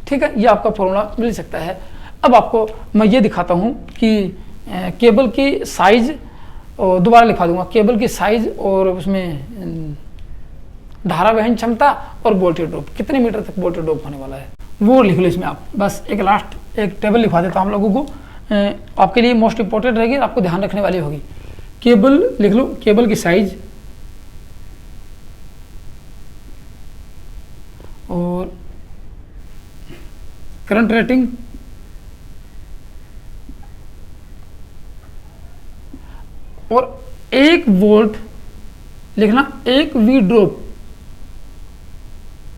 ठीक है, ये आपका फॉर्मूला मिल सकता है। अब आपको मैं ये दिखाता हूँ कि केबल की साइज, और दोबारा लिखा दूंगा, केबल की साइज और उसमें धारा वहन क्षमता और वोल्टेज ड्रॉप, कितने मीटर तक वोल्टेज ड्रॉप होने वाला है वो लिख लो इसमें आप। बस एक लास्ट एक टेबल लिखवा देता हूँ हम लोगों को, आपके लिए मोस्ट इंपॉर्टेंट रहेगी, आपको ध्यान रखने वाली होगी। केबल लिख लो, केबल की साइज और करंट रेटिंग और 1 वोल्ट लिखना, 1 वी ड्रॉप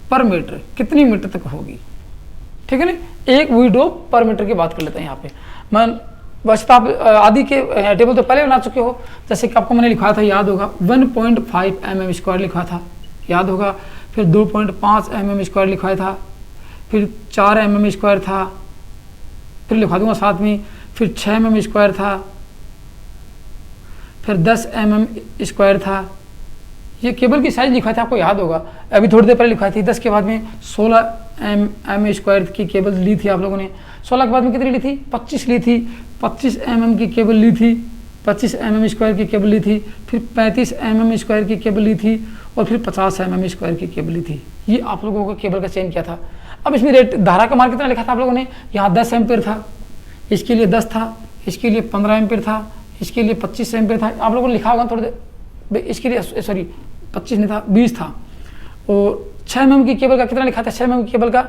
पर मीटर कितनी मीटर तक होगी, ठीक है ना। 1 वी ड्रॉप पर मीटर की बात कर लेते हैं यहाँ पे। मैं वैसे तो आप आदि के टेबल तो पहले बना चुके हो, जैसे कि आपको मैंने लिखा था, याद होगा 1.5 mm स्क्वायर लिखा था, याद होगा, फिर 2.5 mm स्क्वायर लिखा था, फिर 4 mm स्क्वायर था, फिर लिखा दूंगा साथ में, फिर 6 mm स्क्वायर था, फिर 10 mm स्क्वायर था। ये केबल की साइज लिखा था, आपको याद होगा, अभी थोड़ी देर पहले लिखा थी। 10 के बाद में 16 mm स्क्वायर की केबल ली थी आप लोगों ने। 16 के बाद में कितनी ली थी, 25 ली थी, 25 mm की केबल ली थी, 25 mm स्क्वायर की केबल ली थी, फिर 35 mm स्क्वायर की केबल ली थी, और फिर 50 mm स्क्वायर की केबल ली थी। ये आप लोगों को केबल का चयन किया था। अब इसमें रेट धारा का मान कितना लिखा था आप लोगों ने, यहाँ 10 एम्पीयर था, इसके लिए 10 था, इसके लिए 15 एम्पीयर था, इसके लिए 25 एम्पीयर था। आप लोगों ने लिखा होगा थोड़ी देर, इसके लिए सॉरी 25 नहीं था, 20 था। और 6 mm की केबल का कितना लिखा था, 6 mm की केबल का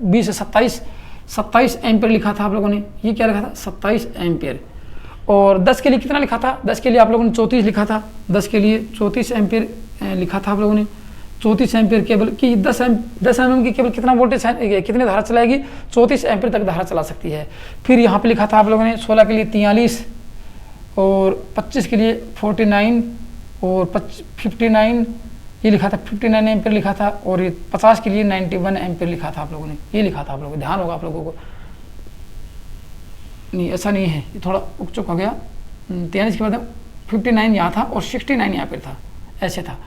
20 से 27 एम्पीयर लिखा था आप लोगों ने। ये क्या लिखा था, 27 एम्पीयर। और 10 के लिए कितना लिखा था, 10 के लिए आप लोगों ने 34 लिखा था, 10 के लिए 34 एम्पीयर लिखा था आप लोगों ने। 34 एम्पीयर केबल की 10 mm की केबल कितना वोल्टेज कितनी धारा चलाएगी, 34 एम्पीयर तक धारा चला सकती है। फिर यहाँ पे लिखा था आप लोगों ने 16 के लिए 43, और 25 के लिए 49, और 59 ये लिखा था, 59 एम्पीयर लिखा था, और ये 50 के लिए 91 एम्पीयर लिखा था आप लोगों ने। ये लिखा था आप लोगों को, ध्यान होगा आप लोगों को। नहीं ऐसा नहीं है, ये थोड़ा उकचुक हो गया। 43 के बाद 59 यहाँ था और 69 यहाँ पर था, ऐसे था।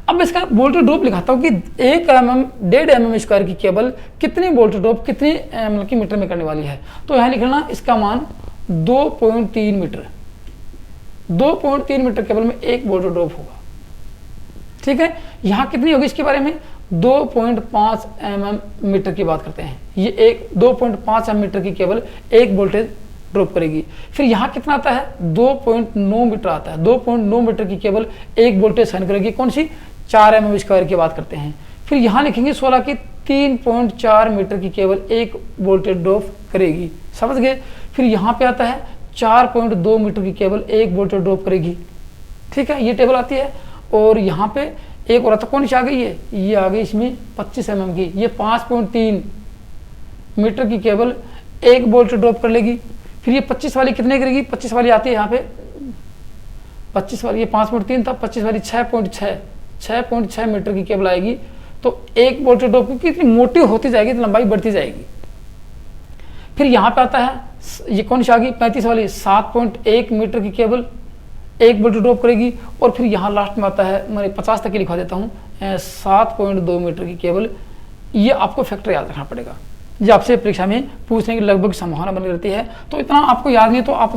अब इसका वोल्टेज ड्रॉप लिखाता हूँ कि 1.5 mm स्क्वायर की केबल कितनी वोल्टेज ड्रॉप कितनी मतलब की मीटर में करने वाली है। तो यहाँ लिखना इसका मान 2.3 मीटर, 2.3 मीटर केबल में 1 वोल्टेज ड्रॉप होगा, ठीक है। यहाँ कितनी होगी इसके बारे में, 2.5 mm मीटर की बात करते हैं। ये एक 2.5 mm मीटर की केबल 1 वोल्टेज ड्रॉप करेगी। फिर यहाँ कितना आता है, 2.9 मीटर आता है। 2.9 मीटर की केबल 1 वोल्टेज सहन करेगी, कौन सी, 4 mm स्क्वायर की बात करते हैं। फिर यहाँ लिखेंगे 16 की 3.4 मीटर की केबल 1 वोल्टेज ड्रॉप करेगी, समझ गए। फिर यहाँ पे आता है 4.2 मीटर की केबल 1 वोल्टेज ड्रॉप करेगी, ठीक है, ये टेबल आती है। और यहाँ पे एक और कौन सी आ गई है, ये आ गई इसमें 25 mm की, ये 5.3 मीटर की केबल 1 वोल्ट ड्रॉप कर लेगी। फिर ये 25 वाली कितने करेगी, 25 वाली आती है यहाँ पे 25 वाली, ये 5.3 था, 25 वाली 6.6 मीटर की केबल आएगी। तो 1 वोल्ट ड्रॉप क्योंकि इतनी मोटी होती जाएगी तो लंबाई बढ़ती जाएगी। फिर यहाँ पे आता है ये कौन सी आ गई 35 वाली, 7.1 मीटर की केबल 1 वोल्ट ड्रॉप करेगी। और फिर यहाँ लास्ट में आता है, मैं 50 तक की लिखवा देता हूँ, 7.2 मीटर की केबल। ये आपको फैक्टर याद रखना पड़ेगा, ये आपसे परीक्षा में पूछने की लगभग संभावना बनी रहती है। तो इतना आपको याद नहीं तो आप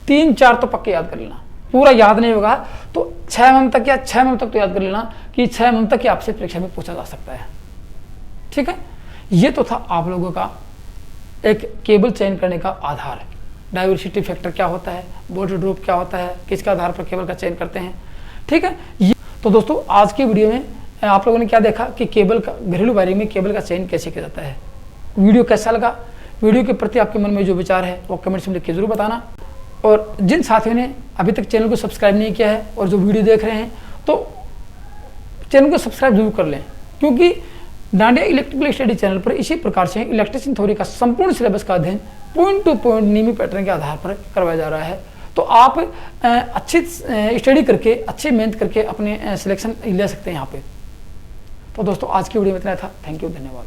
3-4 तो पक्के याद कर लेना, पूरा याद नहीं होगा तो 6 mm तक या 6 mm तक तो याद कर लेना कि 6 mm तक ही आपसे परीक्षा में पूछा जा सकता है, ठीक है। ये तो था आप लोगों का एक केबल चयन करने का आधार, डाइवर्सिटी फैक्टर क्या होता है, वोल्टेज ड्रॉप क्या होता है, किसके आधार पर केबल का चयन करते हैं, ठीक है। तो दोस्तों आज की वीडियो में आप लोगों ने क्या देखा कि केबल का, घरेलू वायरिंग में केबल का चयन कैसे किया जाता है। वीडियो कैसा लगा, वीडियो के प्रति आपके मन में जो विचार है वो कमेंट्स में लिख के जरूर बताना। और जिन साथियों ने अभी तक चैनल को सब्सक्राइब नहीं किया है और जो वीडियो देख रहे हैं तो चैनल को सब्सक्राइब जरूर कर लें, क्योंकि डांडिया इलेक्ट्रिकल स्टडी चैनल पर इसी प्रकार से इलेक्ट्रिशियन थ्योरी का संपूर्ण सिलेबस का अध्ययन पॉइंट टू पॉइंट नियमित पैटर्न के आधार पर करवाया जा रहा है। तो आप अच्छी स्टडी करके, अच्छी मेहनत करके अपने सिलेक्शन ले सकते हैं यहाँ पे। तो दोस्तों आज की वीडियो में इतना था, थैंक यू, धन्यवाद।